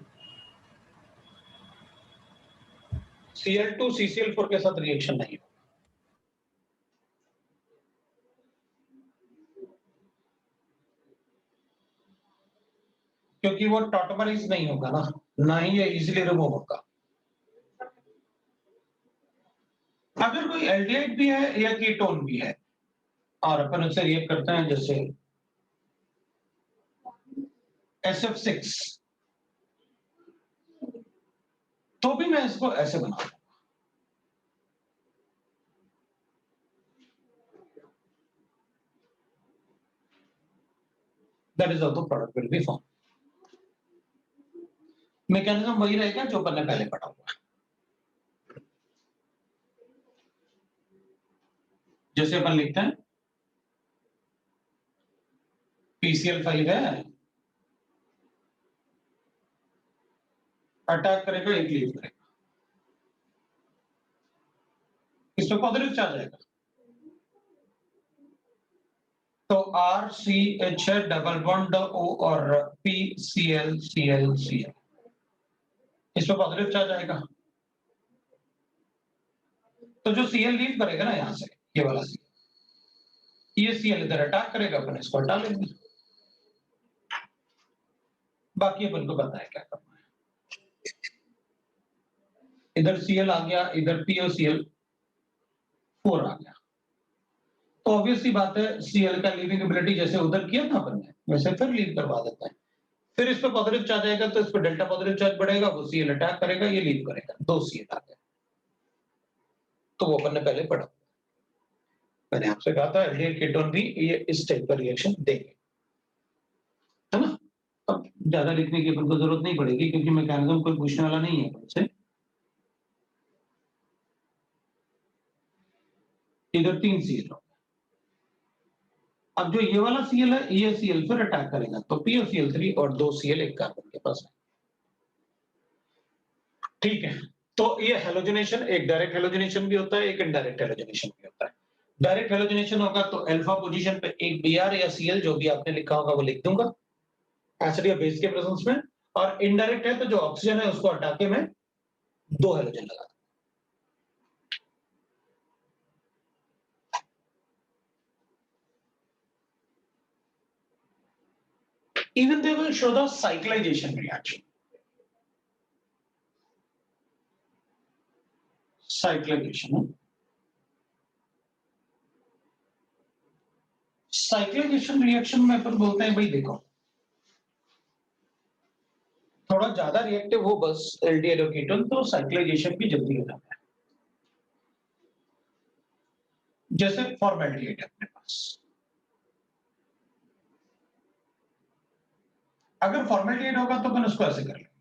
Cl2 CCl4 के साथ रिएक्शन नहीं होगा, क्योंकि वो टॉटोमराइज नहीं होगा ना ही ये इजीली रिमूव होगा। अगर कोई एल्डिहाइड भी है या कीटोन भी है और अपन उससे रिएक्ट करते हैं, जैसे SF6, तो भी मैं इसको ऐसे बनाऊंगा, that is how the product will be form. Mechanism वही रहेगा जो अपन ने पहले पढ़ा हुआ है। जैसे अपन लिखते हैं PCl5 है, अटैक करेगा, एक लीव करेगा, इसमें पॉजिटिव चार्ज आएगा। तो R C H double bond O और P C L C L C L, इसमें पॉजिटिव चार्ज आएगा। तो जो सीएल लीव करेगा ना यहां से, ये वाला सी, ये सीएल इधर अटैक करेगा, अपन इसको हटा लेंगे। बाकी अपन को पता है क्या करना है। इधर सीएल आ गया, इधर पीओसीएल 4 आ गया। तो ऑब्वियसली बात है, सीएल का लीविंग एबिलिटी जैसे उधर किया था अपन ने, वैसे फिर लीव करवा देता है। फिर इस पे पॉजिटिव चार्ज आएगा तो इस पे डेल्टा पॉजिटिव चार्ज बढ़ेगा, वो सीएल अटैक करेगा, ये लीव करेगा, 2 सीएल आ गए। तो वो अपन ने पहले पढ़ा, मैंने आपसे कहा था एल्डिहाइड कीटोन भी ये इस टाइप का रिएक्शन देंगे, है ना। अब ज्यादा लिखने की अपन को जरूरत नहीं पड़ेगी क्योंकि मैकेनिज्म कोई पूछने वाला नहीं है अपन से। इधर 3 सीएल, अब जो ये वाला सीएल है, ये सीएल फिर अटैक करेगा, तो POCl3 और 2 सीएल एक कार्बन के पास है। ठीक है, तो ये हेलोजनेशन, एक डायरेक्ट हेलोजनेशन भी होता है, एक इनडायरेक्ट हेलोजनेशन भी होता है। डायरेक्ट हेलोजनेशन होगा तो अल्फा पोजीशन पे एक Br या Cl जो भी आपने लिखा होगा वो लिख दूंगा एसिड या बेस के प्रेजेंस में, और इनडायरेक्ट है तो जो ऑक्सीजन है उसको हटा के मैं 2 हेलोजन लगा। Even they will show the cyclization reaction. Cyclization. Cyclization reaction में अपन बोलते हैं भाई देखो, थोड़ा ज्यादा रिएक्टिव हो बस एल्डिहाइड और कीटोन तो साइक्लिकेशन भी जल्दी हो जाता है। जैसे फॉर्मेल्डिहाइड है अपने पास, अगर फॉर्मेल्डिहाइड होगा तो अपन उसको ऐसे कर लेंगे,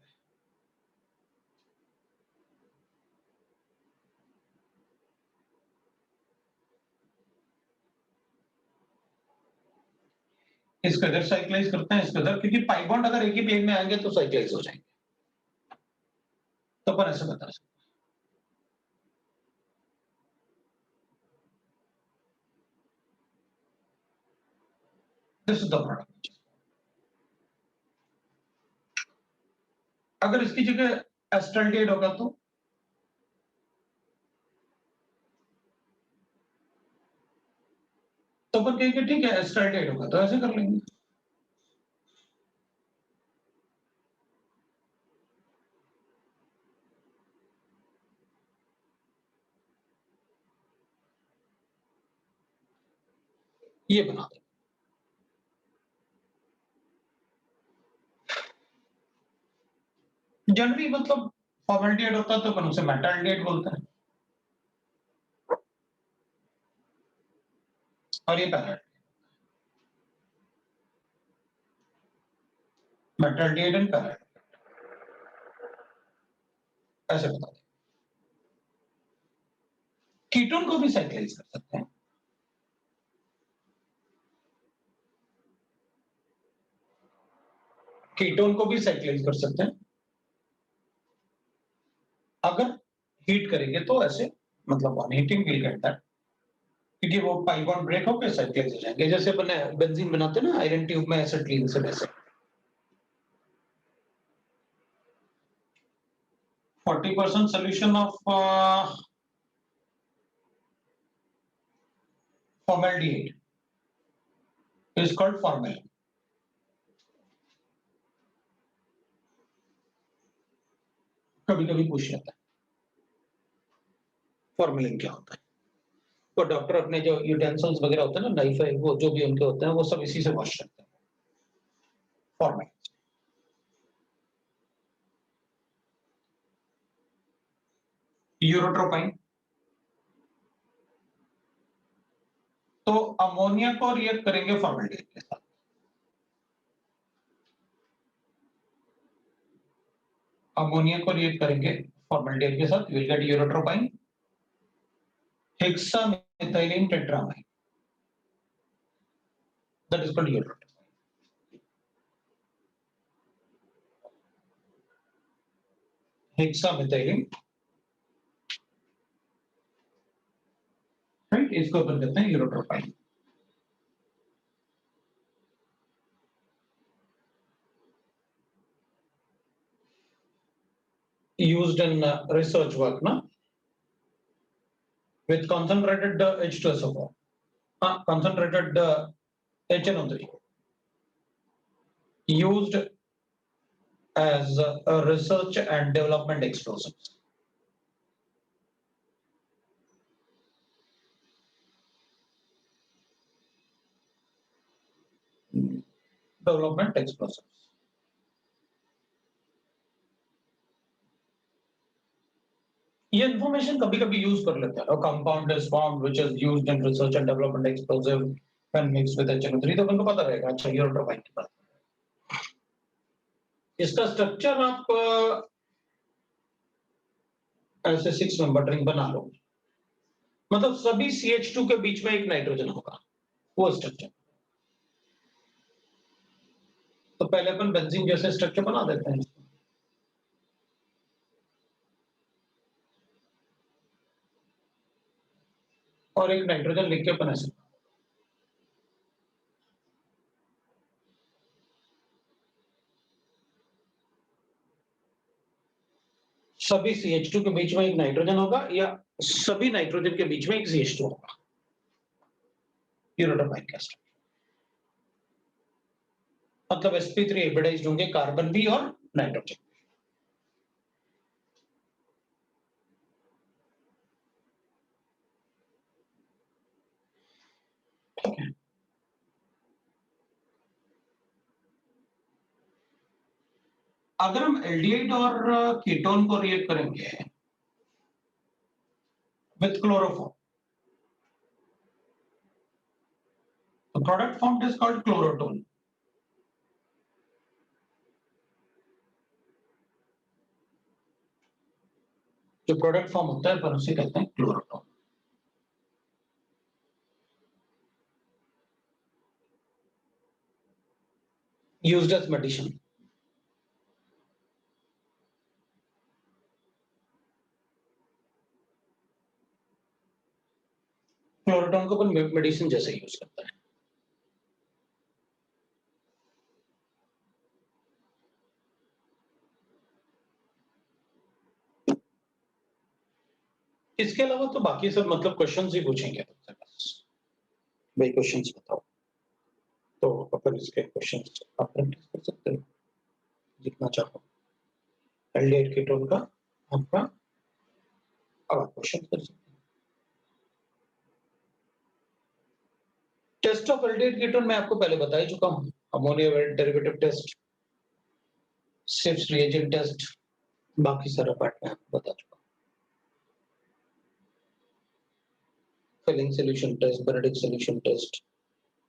इसको इधर साइक्लाइज करते हैं, इसको इधर, क्योंकि पाई बॉन्ड अगर एक ही प्लेन में आएंगे तो साइक्लाइज हो जाएंगे, तो अपन ऐसे बता सकते हैं। This is the product. अगर इसकी जगह एस्टल्डिहाइड होगा तो अपन कहेंगे ठीक है एस्टल्डिहाइड होगा तो ऐसे कर लेंगे। ये बना दो। जनरली मतलब फॉर्मेल्डिहाइड होता है तो अपन उसे मेटाल्डिहाइड बोलते हैं, और ये पैरा मेटाल्डिहाइड एंड पैरा, ऐसे बता दें। कीटोन को भी साइक्लाइज कर सकते हैं, कीटोन को भी साइक्लाइज कर सकते हैं, अगर हीट करेंगे तो ऐसे, मतलब on heating will get that, क्योंकि वो पाई बॉन्ड ब्रेक होकर साइक्लाइज हो जाएंगे। जैसे अपन बेंजीन बनाते हैं ना आयरन ट्यूब में एसिटिलीन से, वैसे 40% solution of formaldehyde is called formalin। कभी कभी पूछ लेता है फॉर्मेलिन क्या होता है, तो डॉक्टर अपने जो यूटेंसिल्स वगैरह होते हैं ना, नाइफ है वो जो भी उनके होते हैं वो सब इसी से वॉश करते हैं, फॉर्मेलिन। यूरोट्रोपाइन, तो अमोनिया को रिएक्ट करेंगे फॉर्मेल्डिहाइड के साथ, अमोनिया को रिएक्ट करेंगे फॉर्मेल्डिहाइड के साथ, will get urotropine, hexamethylene tetramine, that is called urotropine. तो हेक्सामेथिलीन, राइट, इसको अपन कहते हैं urotropine. used in research work, na, with concentrated H2SO4, concentrated HNO3, used as a research and development explosives. Development explosives. ये information कभी कभी use कर लेते हैं, compound is formed which is used in research and development explosive when mixed with HNO3, तो उनको पता रहेगा। अच्छा, यूरोट्रोपाइन की बात, इसका स्ट्रक्चर आप ऐसे 6 मेंबर रिंग बना लो, मतलब सभी CH2 के बीच में एक नाइट्रोजन होगा, वो स्ट्रक्चर। तो पहले अपन बेंजीन जैसे स्ट्रक्चर बना देते हैं, और एक नाइट्रोजन लिख के अपन ऐसे, सभी CH2 के बीच में एक नाइट्रोजन होगा या सभी नाइट्रोजन के बीच में एक CH2 होगा, यूरोट्रोपाइन का स्ट्रक्चर। मतलब sp3 हाइब्रिडाइज्ड होंगे कार्बन भी और नाइट्रोजन। अगर हम एल्डिहाइड और कीटोन को रिएक्ट करेंगे with chloroform, the product formed is called chlorotone. जो प्रोडक्ट फॉर्म होता है पर उसे कहते हैं chlorotone. Used as medicine. Chlorotone को अपन मेडिसिन जैसे यूज करता है। इसके अलावा तो बाकी सब मतलब क्वेश्चंस ही पूछेंगे तुमसे, बस भाई क्वेश्चंस बताओ, तो अपन इसके क्वेश्चंस आप प्रैक्टिस कर सकते हो जितना चाहो। एल्डिहाइड कीटोन का आपका अब क्वेश्चन कर सकते हैं। टेस्ट ऑफ एल्डिहाइड कीटोन मैं आपको पहले बता ही चुका हूं, ammonia derivative test, Schiff's reagent test, बाकी सारा पार्ट मैं आपको बता चुका हूं। Fehling solution test, Benedict solution test,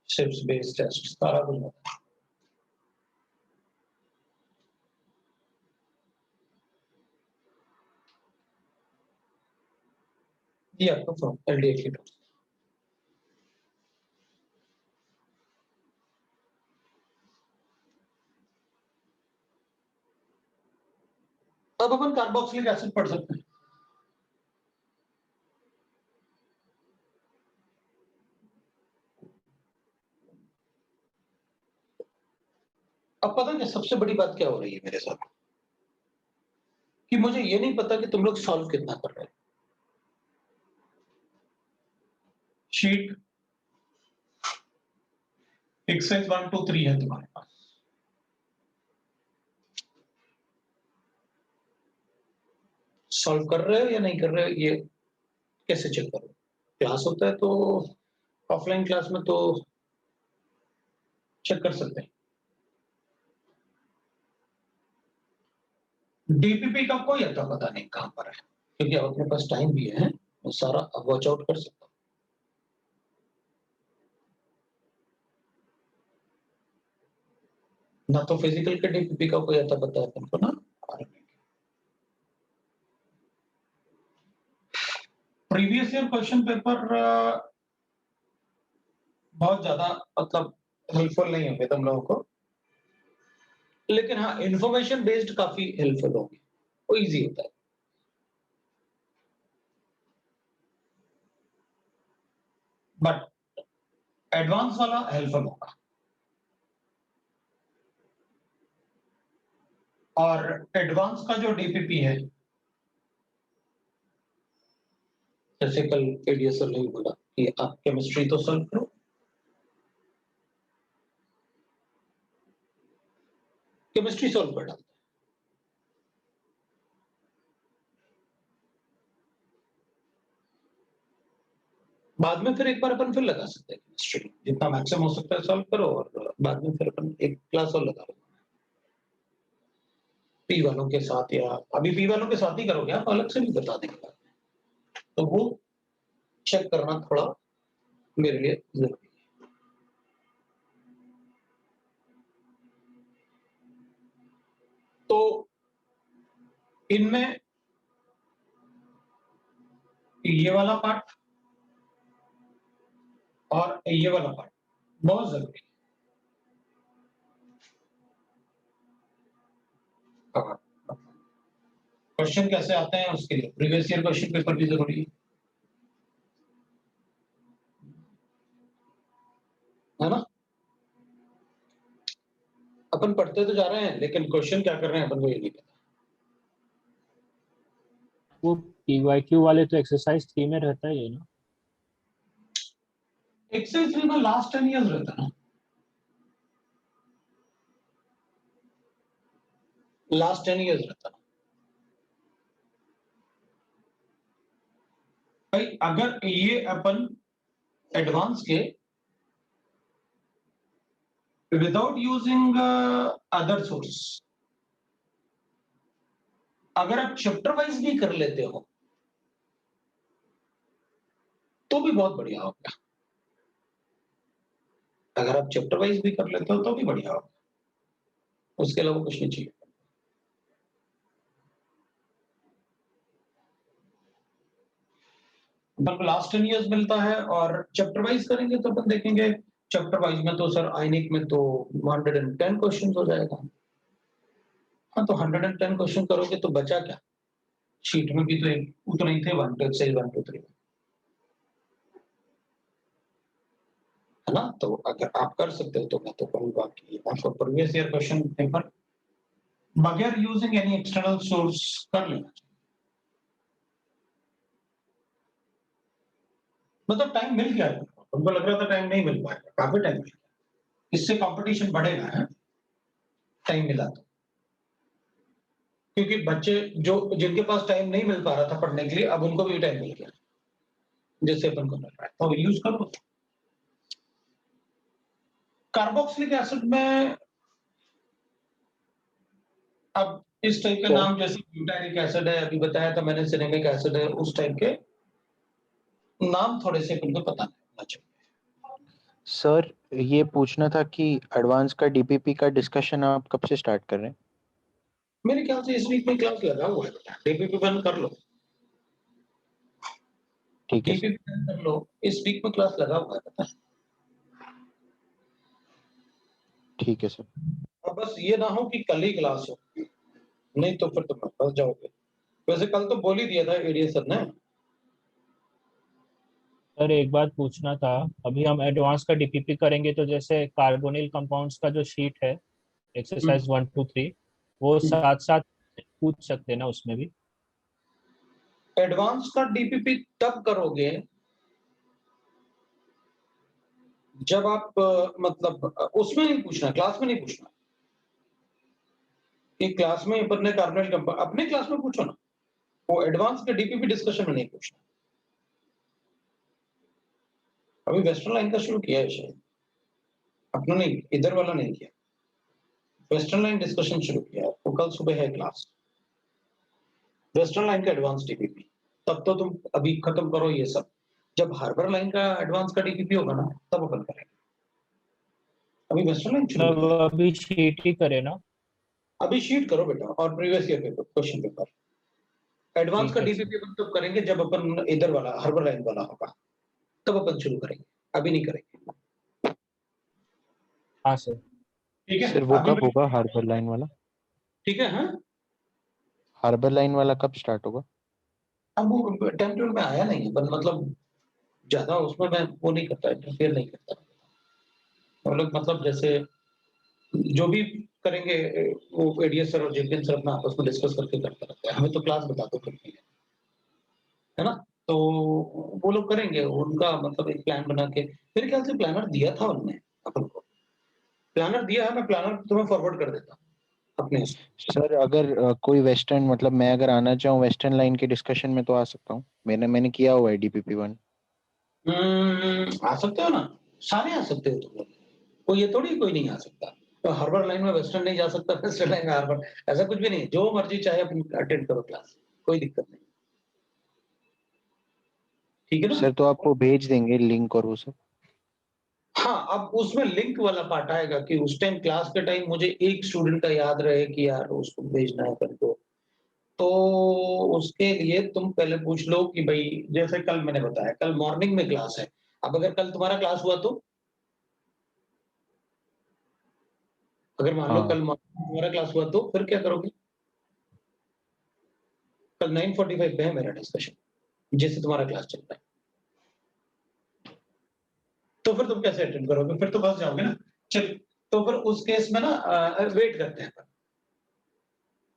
Schiff's base test, सारा कुछ बता। ये आपका फॉर्म एल्डिहाइड कीटोन। अब अपन कार्बोक्सिलिक एसिड पढ़ सकते हैं। अब पता है सबसे बड़ी बात क्या हो रही है मेरे साथ, कि मुझे ये नहीं पता कि तुम लोग सॉल्व कितना कर रहे हो। शीट एक्सरसाइज 1 2 3 है तुम्हारे पास, सॉल्व कर रहे हो या नहीं कर रहे हो, ये कैसे चेक करो? क्लास होता है तो ऑफलाइन क्लास में तो चेक कर सकते हैं। डीपीपी का कोई अता पता नहीं कहां पर है, क्योंकि अब अपने पास टाइम भी है, वो सारा वॉच आउट कर सकता हूं। ना तो फिजिकल के डीपीपी का कोई अता पता है तुमको, ना प्रीवियस ईयर क्वेश्चन पेपर बहुत ज्यादा मतलब हेल्पफुल नहीं होंगे तुम लोगों को, लेकिन हाँ इंफॉर्मेशन बेस्ड काफी हेल्पफुल होगी। वो इजी होता है। बट एडवांस वाला हेल्पफुल होगा। और एडवांस का जो डीपीपी है, जैसे कल एडीएसएल ने बोला कि आप केमिस्ट्री तो सॉल्व करो, केमिस्ट्री सॉल्व कर डालते हैं। बाद में फिर एक बार अपन फिर लगा सकते हैं केमिस्ट्री, जितना मैक्सिमम हो सकता है सॉल्व करो, और बाद में फिर अपन एक क्लास और लगा लो पी वालों के साथ, या अभी पी वालों के साथ ही करोगे आप, अलग से भी बता देंगे बाद में। तो वो चेक करना थोड़ा मेरे लिए जरूरी है। तो इनमें ये वाला पार्ट और ये वाला पार्ट बहुत जरूरी है। क्वेश्चन कैसे आते हैं उसके लिए प्रीवियस ईयर क्वेश्चन पेपर भी जरूरी है ना। अपन पढ़ते तो जा रहे हैं, लेकिन क्वेश्चन क्या कर रहे हैं अपन को ये नहीं पता। वो पीवाईक्यू वाले तो एक्सरसाइज 3 में रहता है ये ना। एक्सरसाइज 3 में लास्ट 10 इयर्स रहता है ना, लास्ट 10 इयर्स रहता है भाई। अगर ये अपन एडवांस के विदाउट यूजिंग अदर सोर्स, अगर आप चैप्टर वाइज भी कर लेते हो तो भी बहुत बढ़िया होगा। अगर आप चैप्टर वाइज भी कर लेते हो तो भी बढ़िया होगा, उसके अलावा कुछ नहीं चाहिए। अपन को लास्ट 10 इयर्स मिलता है, और चैप्टर वाइज करेंगे तो अपन देखेंगे चैप्टर वाइज में तो सर आइनिक में तो 110 क्वेश्चन हो जाएगा। हाँ, तो 110 क्वेश्चन करोगे तो बचा क्या, शीट में भी तो एक उतना ही थे, 1 2 एक्सरसाइज 1 2 3 है ना। तो अगर आप कर सकते हो तो मैं तो कहूंगा कि आपको प्रीवियस ईयर क्वेश्चन पेपर बगैर यूजिंग एनी एक्सटर्नल सोर्स कर लेना चाहिए। मतलब टाइम मिल गया, उनको लग रहा था टाइम नहीं मिल पाएगा, काफी टाइम मिल गया, इससे कंपटीशन बढ़ेगा है, टाइम मिला तो। क्योंकि बच्चे जो जिनके पास टाइम नहीं मिल पा रहा था पढ़ने के लिए, अब उनको भी टाइम मिल गया, जैसे अपन को मिल रहा है, तो यूज करो। कार्बोक्सिलिक एसिड में अब इस टाइप के नाम, जैसे ब्यूटाइलिक एसिड है अभी बताया था मैंने, सिनेमिक एसिड है, उस टाइप के नाम थोड़े से अपन को पता होना चाहिए। सर ये पूछना था कि एडवांस का डीपीपी का डिस्कशन आप कब से स्टार्ट कर रहे हैं? मेरे ख्याल से इस वीक में क्लास लगा हुआ है, डीपीपी बंद कर लो, ठीक है सर। डीपीपी बंद कर लो, इस वीक में क्लास लगा हुआ है पता है। ठीक है सर। अब बस ये ना हो कि कल ही क्लास हो, नहीं तो फिर तुम फंस जाओगे। वैसे कल तो बोल ही दिया था एडीएस सर ने। सर एक बात पूछना था, अभी हम एडवांस का डीपीपी करेंगे तो जैसे कार्बोनिल कंपाउंड्स का जो शीट है एक्सरसाइज 1 2 3 वो साथ साथ पूछ सकते हैं ना उसमें भी? एडवांस का डीपीपी तब करोगे जब आप मतलब उसमें नहीं पूछना, क्लास में नहीं पूछना कि क्लास में अपन ने कार्बोनिल कंपाउंड, अपने क्लास में पूछो ना, वो एडवांस के डीपीपी डिस्कशन में नहीं पूछना। अभी वेस्टर्न लाइन का शुरू किया है शायद, अपना नहीं, इधर वाला नहीं किया, वेस्टर्न लाइन डिस्कशन शुरू किया है, तो कल सुबह है क्लास वेस्टर्न लाइन का एडवांस डीपीपी। तब तो तुम अभी खत्म करो ये सब, जब हार्बर लाइन का एडवांस का डीपीपी होगा ना तब अपन करेंगे। अभी वेस्टर्न लाइन शुरू मतलब किया, अभी शीट ही करे ना? अभी शीट करो बेटा, और previous year paper question paper. Advance ठीक का है सर। डीपीपी अपन तब करेंगे जब अपन इधर वाला हार्बर लाइन वाला होगा, तब अपन शुरू करेंगे, अभी नहीं करेंगे। हाँ सर। ठीक है, सर वो अभी कब होगा हार्बर लाइन वाला? ठीक है। हाँ, हार्बर लाइन वाला कब स्टार्ट होगा? अब वो टाइम टेबल में आया नहीं है, पर मतलब ज्यादा उसमें मैं वो नहीं करता, इंटरफेयर नहीं करता। हम लोग मतलब जैसे जो भी करेंगे वो एडीएस सर और जेपीएन सर अपना आपस में डिस्कस करके करते रहते हैं, हमें तो क्लास बता दो करके, है ना? तो वो लोग करेंगे, उनका मतलब एक प्लान बना के, मेरे ख्याल से प्लानर दिया था उन्होंने अपन को, प्लानर दिया है, मैं प्लानर तुम्हें फॉरवर्ड कर देता हूँ अपने उसमें। सर अगर कोई वेस्टर्न, मतलब मैं अगर आना चाहूँ वेस्टर्न लाइन के डिस्कशन में तो आ सकता हूँ? मैंने किया हुआ है डीपीपी 1। आ सकते हो ना, सारे आ सकते हो तुम लोग, कोई ये थोड़ी कोई नहीं आ सकता। तो हार्बर लाइन में वेस्टर्न नहीं जा सकता, वेस्टर्न लाइन में हार्बर, ऐसा कुछ भी नहीं है, जो मर्जी चाहे अपन अटेंड करो क्लास, कोई दिक्कत नहीं। ठीक है ना? सर तो आपको भेज देंगे लिंक और वो सब? हाँ, अब उसमें लिंक वाला पार्ट आएगा कि उस टाइम क्लास के टाइम मुझे एक स्टूडेंट का याद रहे कि यार उसको भेजना है करके, तो उसके लिए तुम पहले पूछ लो कि भाई, जैसे कल मैंने बताया, कल मॉर्निंग में क्लास है। अब अगर कल तुम्हारा क्लास हुआ तो, अगर मान लो हाँ। कल मॉर्निंग में तुम्हारा क्लास हुआ तो फिर क्या करोगे? कल 9:45 पे है मेरा डिस्कशन, जैसे तुम्हारा क्लास चल रहा है, तो फिर तुम कैसे अटेंड करोगे? फिर तो फंस जाओगे ना। चल, तो फिर उस केस में ना वेट करते हैं अपन।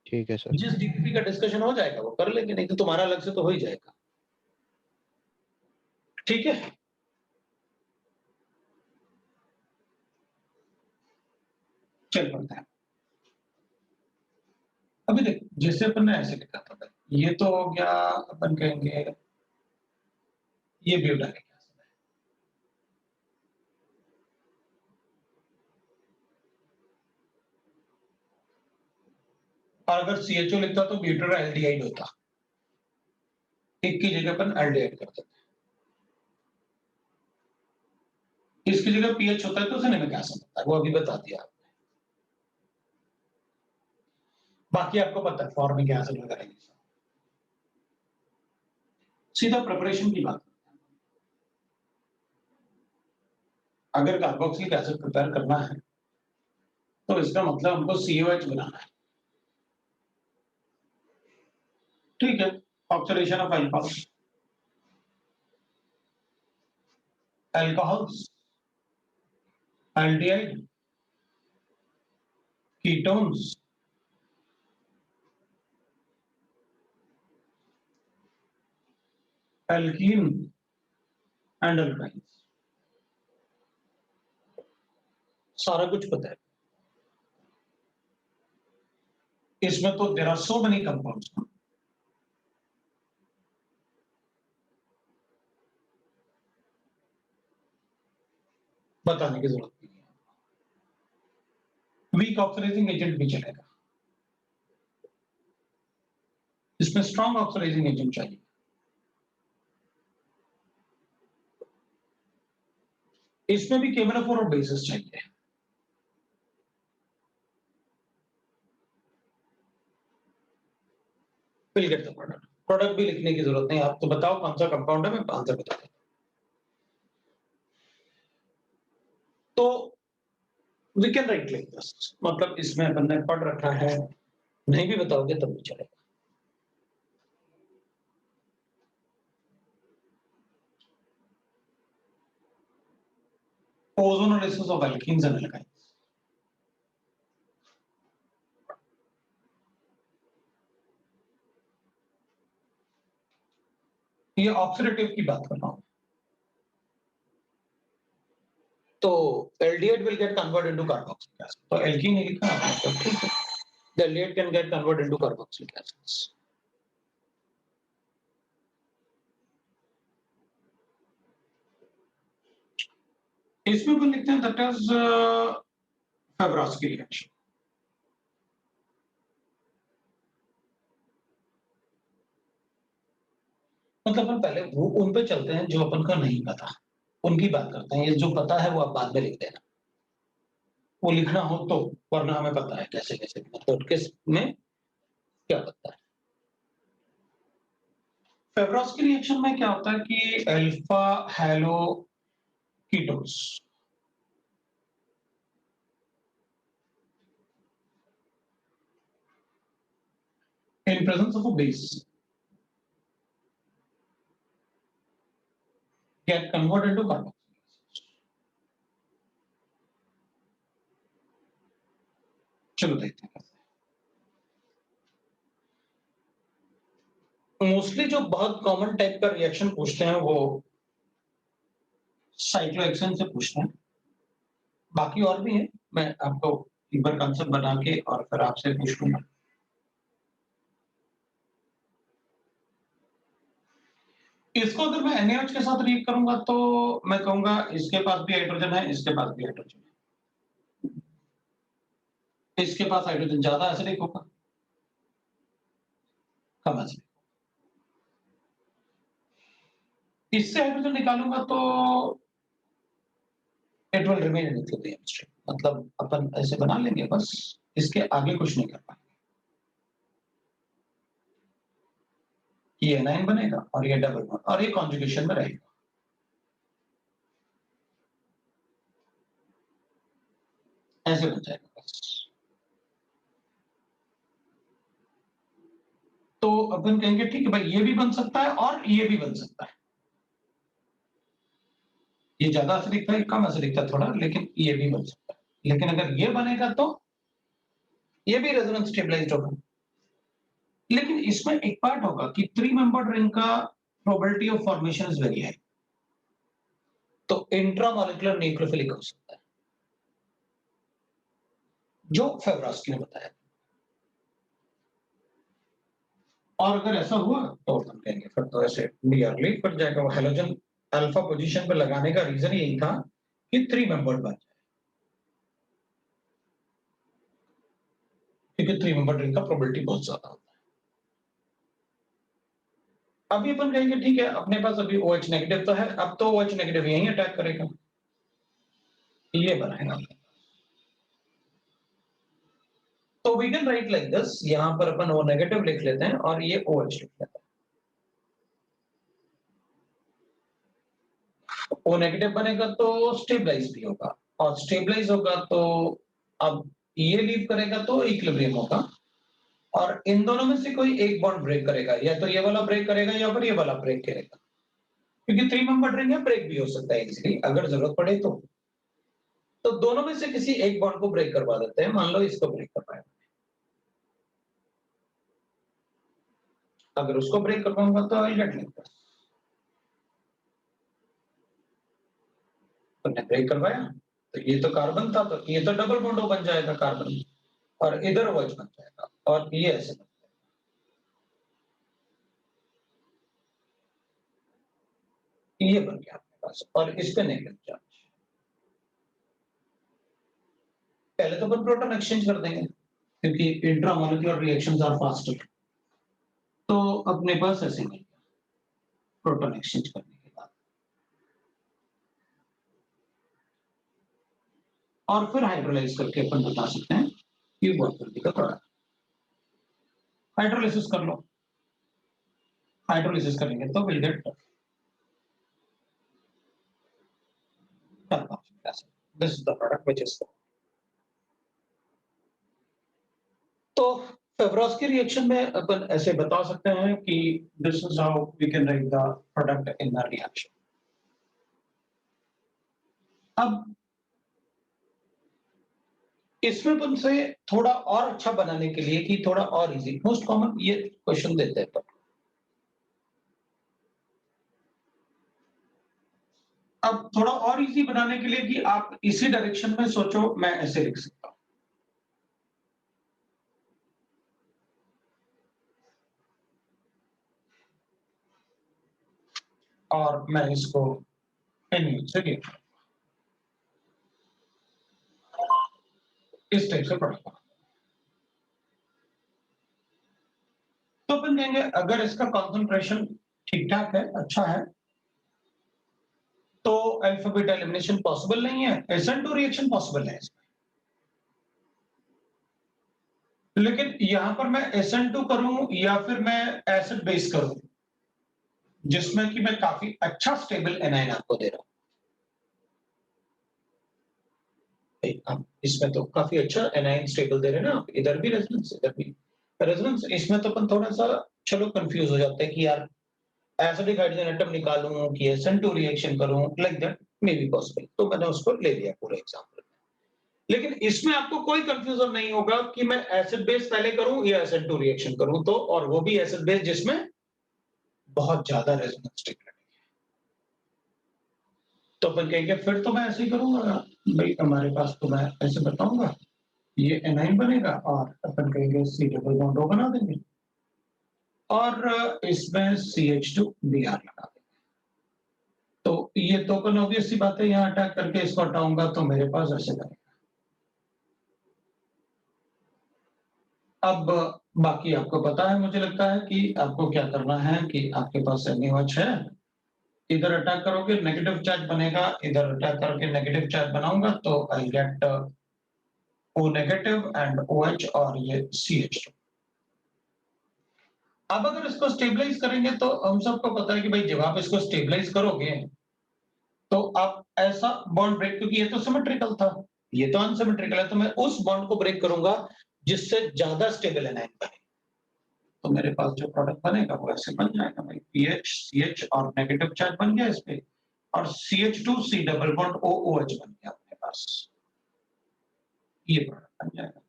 ठीक है सर। जिस डीपीपी का डिस्कशन हो जाएगा वो कर लेंगे, नहीं तो तुम्हारा अलग से तो हो ही जाएगा। ठीक है? चल पड़ता है। अभी देख, जैसे अपन ने ऐसे लिखा था भाई, ये तो हो गया, अपन कहेंगे ये भी डालेंगे। और अगर सीएचओ लिखता तो ब्यूटर एल्डिहाइड होता, एक की जगह अपन एल्डिहाइड कर देते। इसकी जगह पीएच होता है तो उसने में क्या समझता है, वो अभी बता दिया आपने। बाकी आपको पता है फॉर्म में क्या हासिल करेंगे। सीधा प्रिपरेशन की बात करते हैं। अगर कार्बोक्सिलिक एसिड प्रिपेयर करना है तो इसका मतलब हमको COH बनाना है। ठीक है? Oxidation of alcohol, alcohols, aldehyde, ketones, alkene and alkynes, सारा कुछ पता है। इसमें तो there are so many compounds. बताने की जरूरत नहीं है। वीक ऑक्सीडाइजिंग एजेंट भी चलेगा, इसमें स्ट्रॉन्ग ऑक्सीडाइजिंग एजेंट चाहिए। इसमें भी केमोनोफोर और बेसिस चाहिए। Will get the product, product भी लिखने की जरूरत नहीं, आप तो बताओ कौन सा कंपाउंड है, मैं आंसर बता देता हूं। तो we can write like this, मतलब इसमें अपन ने पढ़ रखा है, नहीं भी बताओगे तब भी चलेगा। Ozonolysis of alkenes and alkynes, ये ऑक्सीडेटिव की बात कर रहा हूं। तो aldehyde will get convert into carboxylic acid, तो एल्कीन ही लिखा है, तो ठीक है, the aldehyde can get convert into carboxylic acids. इसमें अपन लिखते हैं दैट इज फेब्रोस्की रिएक्शन। मतलब हम पहले वो उन पे चलते हैं जो अपन का नहीं पता, उनकी बात करते हैं, ये जो पता है वो आप बाद में लिख देना, वो लिखना हो तो, वरना हमें पता है कैसे कैसे मतलब किस में क्या पता है। फेब्रोस्की रिएक्शन में क्या होता है कि alpha hello ketones, in presence of a base get converted into carbon. चलो देखते हैं। मोस्टली जो बहुत कॉमन टाइप का रिएक्शन पूछते हैं वो साइक्लोहेक्सेन से पूछते हैं, बाकी और भी है, मैं आपको एक बार कंसेप्ट बना के और फिर आपसे पूछ लूंगा। इसको अगर मैं NaOH के साथ रिएक्ट करूंगा तो मैं कहूंगा इसके पास भी हाइड्रोजन है, इसके पास भी हाइड्रोजन है, इसके पास हाइड्रोजन ज्यादा एसिडिक होगा, कम एसिडिक। इससे हाइड्रोजन निकालूंगा तो it will remain in equilibrium, मतलब अपन ऐसे बना लेंगे, बस इसके आगे कुछ नहीं कर पाएंगे। ये एनाइन बनेगा और ये डबल बॉन्ड और ये कॉन्जुगेशन में रहेगा। ऐसे बन जाएगा बस। तो अपन कहेंगे ठीक है भाई, ये भी बन सकता है और ये भी बन सकता है। ये ज्यादा एसिडिक था, ये कम एसिडिक था थोड़ा, लेकिन ये भी बन सकता है। लेकिन अगर ये बनेगा तो ये भी रेजोनेंस स्टेबलाइज्ड होगा। लेकिन इसमें एक पार्ट होगा कि 3 मेंबर्ड रिंग का probability of formation is very high, तो इंट्रामॉलिक्यूलर न्यूक्लियोफिलिक हो सकता है, जो फेवरोस्की ने बताया। और अगर ऐसा हुआ तो हम कहेंगे फिर तो ऐसे नियरली पर जाएगा। वो हैलोजन अल्फा पोजीशन पे लगाने का रीजन यही था कि 3 मेंबर्ड बन जाए, क्योंकि 3 मेंबर्ड रिंग का प्रोबेबिलिटी बहुत ज्यादा होता है। अभी अपन कहेंगे ठीक है, अपने पास अभी OH नेगेटिव तो है, अब तो OH नेगेटिव यहीं अटैक करेगा, ये बनाएगा। तो we can write like this, यहां पर अपन O नेगेटिव लिख लेते हैं और ये OH लिख लेते हैं। O नेगेटिव बनेगा तो स्टेबलाइज भी होगा, और स्टेबलाइज होगा तो अब ये लीव करेगा तो इक्विलिब्रियम होगा, और इन दोनों में से कोई एक बॉन्ड ब्रेक करेगा, या तो ये वाला ब्रेक करेगा या फिर ये वाला ब्रेक करेगा, क्योंकि 3 मेंबर्ड रिंग है, ब्रेक भी हो सकता है इजीली अगर जरूरत पड़े तो दोनों में से किसी एक बॉन्ड को ब्रेक करवा देते हैं। मान लो इसको ब्रेक करवाया, अगर उसको ब्रेक करवाऊंगा तो आई गेट लाइक दिस। तो ब्रेक करवाया तो ये तो कार्बन था, तो ये तो डबल बॉन्ड बन जाएगा कार्बन, और इधर OH बन जाएगा, और ये ऐसे बन जाएगा। ये बन गया आपके पास, और इस पे नेगेटिव चार्ज। पहले तो अपन प्रोटॉन एक्सचेंज कर देंगे, क्योंकि इंट्रामॉलिक्यूलर रिएक्शंस आर फास्टर। तो अपने पास ऐसे नहीं, प्रोटॉन एक्सचेंज करने के बाद और फिर हाइड्रोलाइज करके अपन बता सकते हैं कि what will be the product. Hydrolysis कर लो, हाइड्रोलाइसिस करेंगे तो will get this is the product which is. तो फेवरोस्की रिएक्शन में अपन ऐसे बता सकते हैं कि this is how we can write the product in the reaction. अब इसमें अपन से थोड़ा और अच्छा बनाने के लिए, कि थोड़ा और इजी, मोस्ट कॉमन ये क्वेश्चन देते हैं, अब थोड़ा और इजी बनाने के लिए कि आप इसी डायरेक्शन में सोचो, मैं ऐसे लिख सकता हूं। और मैं इसको से इस टाइप से पढ़ूंगा। तो अपन कहेंगे अगर इसका कॉन्सेंट्रेशन ठीक ठाक है, अच्छा है, तो अल्फा बीटा एलिमिनेशन पॉसिबल नहीं है, SN2 रिएक्शन पॉसिबल है इसमें। लेकिन यहां पर मैं SN2 करूं या फिर मैं एसिड बेस करूं, जिसमें कि मैं काफी अच्छा स्टेबल एनाइन आपको दे रहा हूं। इसमें तो काफी अच्छा एनाइन स्टेबल दे रहे हैं ना आप, इधर भी रेजोनेंस, इधर भी, रेजोनेंस इसमें तो अपन थोड़ा सा चलो कंफ्यूज हो जाते हैं कि यार एसिडिक हाइड्रोजन एटम निकालूं कि SN2 रिएक्शन करूं, like that may be possible, तो मैंने उसको ले लिया पूरे एग्जांपल। लेकिन इसमें आपको कोई कंफ्यूजन नहीं होगा कि मैं एसिड बेस पहले करूं या SN2 रिएक्शन करूं, तो और वो भी एसिड बेस जिसमें बहुत ज्यादा रेजोनेंस स्टेट है। तो अपन कहेंगे फिर तो मैं ऐसे ही करूंगा भाई, हमारे पास तो मैं ऐसे बताऊंगा ये एनाइन बनेगा और अपन कहेंगे C डबल बॉन्ड O बना देंगे और इसमें CH2 Br लगा देंगे। तो ये तो अपन ऑब्वियस सी बात है, यहाँ अटैक करके इसको हटाऊंगा तो मेरे पास ऐसे बनेगा। अब बाकी आपको पता है, मुझे लगता है कि आपको क्या करना है कि आपके पास NaOH है, इधर अटैक करोगे नेगेटिव चार्ज बनेगा, इधर अटैक करके नेगेटिव चार्ज बनाऊंगा तो I get O negative and OH और ये CH2। अब अगर इसको स्टेबलाइज करेंगे तो हम सबको पता है कि भाई जब आप इसको स्टेबलाइज करोगे तो आप ऐसा बॉन्ड ब्रेक, क्योंकि ये तो सिमेट्रिकल था, ये तो अनसिमेट्रिकल है, तो मैं उस बॉन्ड को ब्रेक करूंगा जिससे ज्यादा स्टेबल एनाइन बने। तो मेरे पास जो प्रोडक्ट बनेगा वो ऐसे बन जाएगा भाई, PH CH और नेगेटिव चार्ज बन गया इस पे, और CH2 C double bond OOH बन गया अपने पास, ये प्रोडक्ट बन जाएगा।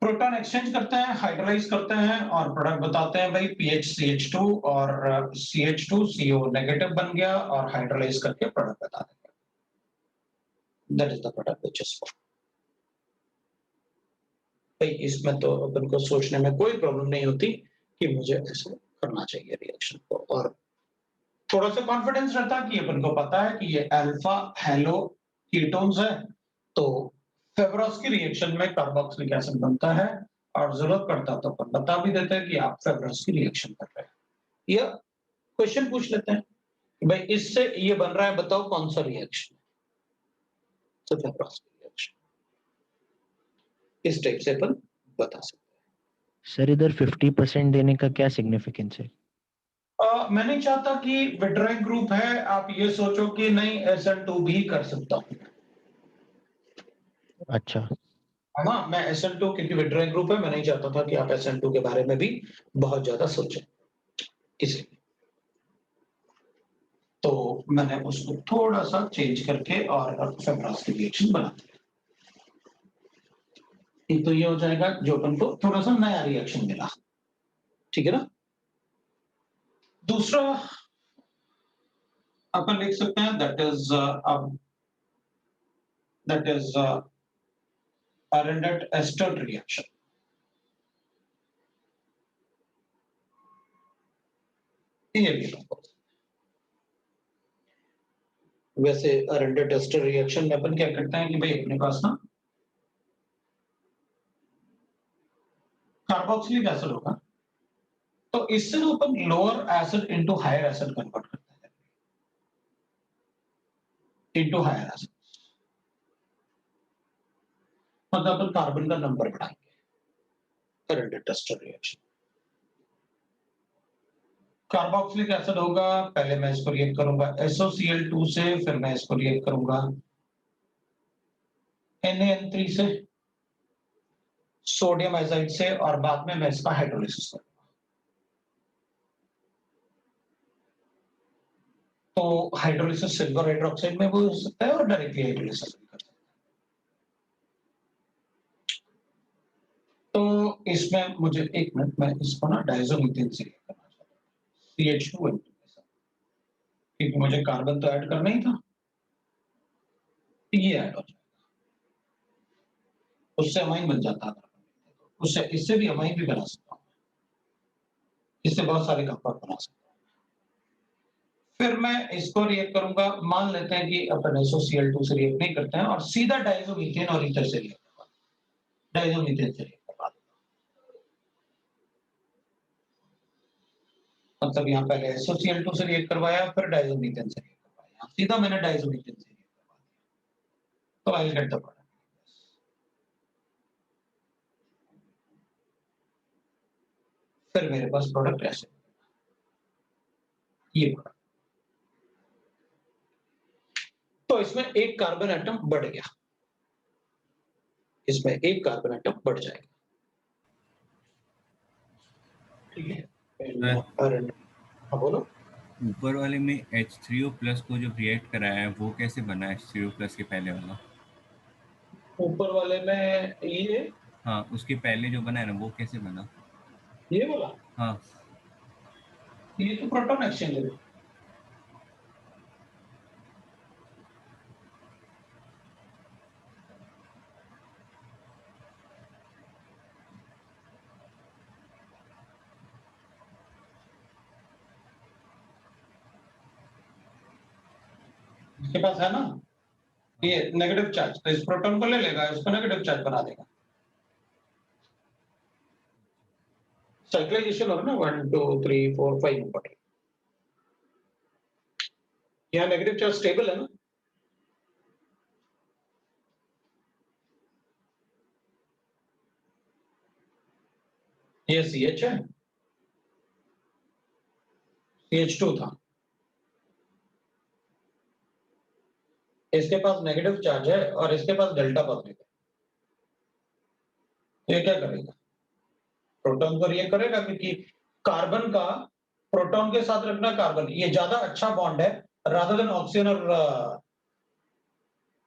प्रोटॉन एक्सचेंज करते हैं, हाइड्रोलाइज करते हैं और प्रोडक्ट बताते हैं भाई PH CH2 और CH2 CO नेगेटिव बन गया और हाइड्रोलाइज करके प्रोडक्ट बता देंगे। That is the product which is formed. भाई इसमें तो अपन को सोचने में कोई प्रॉब्लम नहीं होती कि मुझे ऐसे करना चाहिए रिएक्शन को, और थोड़ा सा कॉन्फिडेंस रहता है कि अपन को पता है कि ये अल्फा हेलो कीटोन्स है, तो फेब्रोस की रिएक्शन में कार्बोक्सिलिक एसिड बनता है और जरूरत पड़ता तो अपन बता भी देते हैं कि आप फेब्रोस की रिएक्शन कर रहे हैं, या क्वेश्चन पूछ लेते हैं कि भाई इससे ये बन रहा है, बताओ कौन सा रिएक्शन, तो फेब्रोस की रिएक्शन। इस टाइप से अपन बता सकते हैं। सर इधर 50% देने का क्या सिग्निफिकेंस है? मैं नहीं चाहता कि विड्रॉइंग ग्रुप है आप ये सोचो कि नहीं SN2 भी कर सकता हूं। अच्छा, हाँ, मैं SN2 क्योंकि विड्रॉइंग ग्रुप है, मैं नहीं चाहता था कि आप SN2 के बारे में भी बहुत ज्यादा सोचें, इसलिए तो मैंने उसको थोड़ा सा चेंज करके और फेब्रोस की रिएक्शन बना दिया। एक तो ये हो जाएगा जो अपन को थोड़ा सा नया रिएक्शन मिला, ठीक है ना। दूसरा अपन लिख सकते हैं दैट इज Arendट ester रिएक्शन। ये भी वैसे Arendट ester रिएक्शन में अपन क्या करते हैं कि भाई अपने पास ना कार्बोक्सिलिक एसिड होगा, तो इससे ना अपन lower acid into higher acid convert करते हैं, इनटू हायर एसिड, मतलब अपन कार्बन का नंबर बढ़ाएंगे। Arendट ester रिएक्शन, कार्बोक्सिलिक एसिड होगा, पहले मैं इसको रिएक्ट करूंगा SOCl2 से, फिर मैं इसको रिएक्ट करूंगा NaN3 से, सोडियम आयोडाइड से, और बाद में मैं इसका हाइड्रोलिसिस करूंगा। तो हाइड्रोलिसिस सिल्वर हाइड्रोक्साइड में भी हो सकता है और डायरेक्टली हाइड्रोलिसिस भी कर सकते हैं। तो इसमें मुझे एक मिनट, मैं इसको ना डायजोमीथेन से रिएक्ट करना चाहता हूँ CH2N2 के साथ, क्योंकि मुझे कार्बन तो ऐड करना ही था, ये ऐड हो जाएगा, उससे अमाइन बन जाता है, उससे इससे भी अमाइन भी बना सकता हूँ, इससे बहुत सारे कंपाउंड बना सकता हूँ। फिर मैं इसको रिएक्ट करूंगा, मान लेते हैं कि अपन SOCl2 से रिएक्ट नहीं करते हैं और सीधा डायजोमीथेन और ईथर से रिएक्ट करवा दें, डायजोमीथेन से रिएक्ट करवा दें, मतलब यहाँ पहले SOCl2 से रिएक्ट करवाया, फिर डायजोमीथेन से रिएक्ट करवाया, सीधा मैंने डायजोमीथेन से रिएक्ट करवा दिया, तो आई गेट द प्रोडक्ट। फिर मेरे पास प्रोडक्ट ऐसे, ये प्रोडक्ट, तो इसमें एक कार्बन एटम बढ़ गया, इसमें एक कार्बन एटम बढ़ जाएगा, ठीक है हाँ। हाँ बोलो। ऊपर वाले में H3O प्लस को जो रिएक्ट कराया है वो कैसे बना H3O प्लस के पहले वाला? ऊपर वाले में हाँ, उसके पहले जो बना है ना वो कैसे बना? ये वाला, हाँ, ये तो प्रोटॉन एक्सचेंज है। इसके पास है ना ये नेगेटिव चार्ज, तो इस प्रोटॉन को ले लेगा, इसको नेगेटिव चार्ज बना देगा। साइक्लाइजेशन होगा ना 1 2 3 4 5 नंबर। यहाँ नेगेटिव चार्ज स्टेबल है ना, ये CH है, CH2 था, इसके पास नेगेटिव चार्ज है और इसके पास डेल्टा पॉजिटिव है। ये क्या करेगा, प्रोटॉन को रिएक्ट करेगा, क्योंकि कार्बन का प्रोटॉन के साथ रखना कार्बन ये ज्यादा अच्छा बॉन्ड है रादर देन ऑक्सीजन और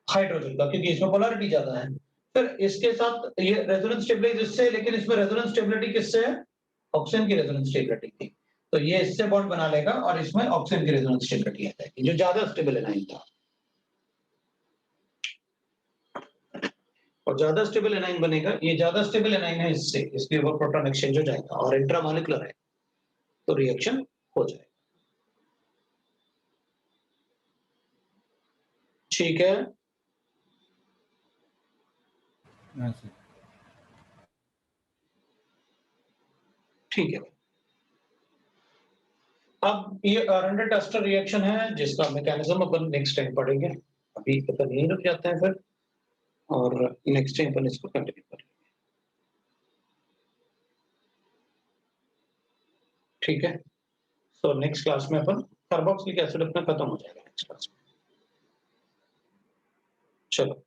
हाइड्रोजन का, क्योंकि इसमें पोलैरिटी ज्यादा है। फिर इसके साथ ये रेजोनेंस स्टेबिलिटी इससे, लेकिन इसमें रेजोनेंस स्टेबिलिटी किससे है, ऑक्सीजन की रेजोनेंस स्टेबिलिटी थी, तो ये इससे बॉन्ड बना लेगा और इसमें ऑक्सीजन की रेजोनेंस स्टेबिलिटी आ जाएगी, जो ज्यादा स्टेबल एनाइन था। और ज्यादा स्टेबल एनाइन बनेगा, ये ज्यादा स्टेबल एनाइन है इससे, इसलिए वो प्रोटॉन एक्सचेंज हो जाएगा और इंट्रामॉलिक्यूलर है तो रिएक्शन हो जाएगा। ठीक है, हाँ सर। ठीक है। अब ये अरेंडेड एस्टर रिएक्शन है जिसका मैकेनिज्म अपन नेक्स्ट टाइम पढ़ेंगे, अभी अपन यहीं रुक जाते हैं फिर, और नेक्स्ट टाइम अपन इसको कंटिन्यू करेंगे। ठीक है, सो नेक्स्ट क्लास में अपन कार्बोक्सिलिक एसिड अपना खत्म हो जाएगा नेक्स्ट क्लास में। चलो।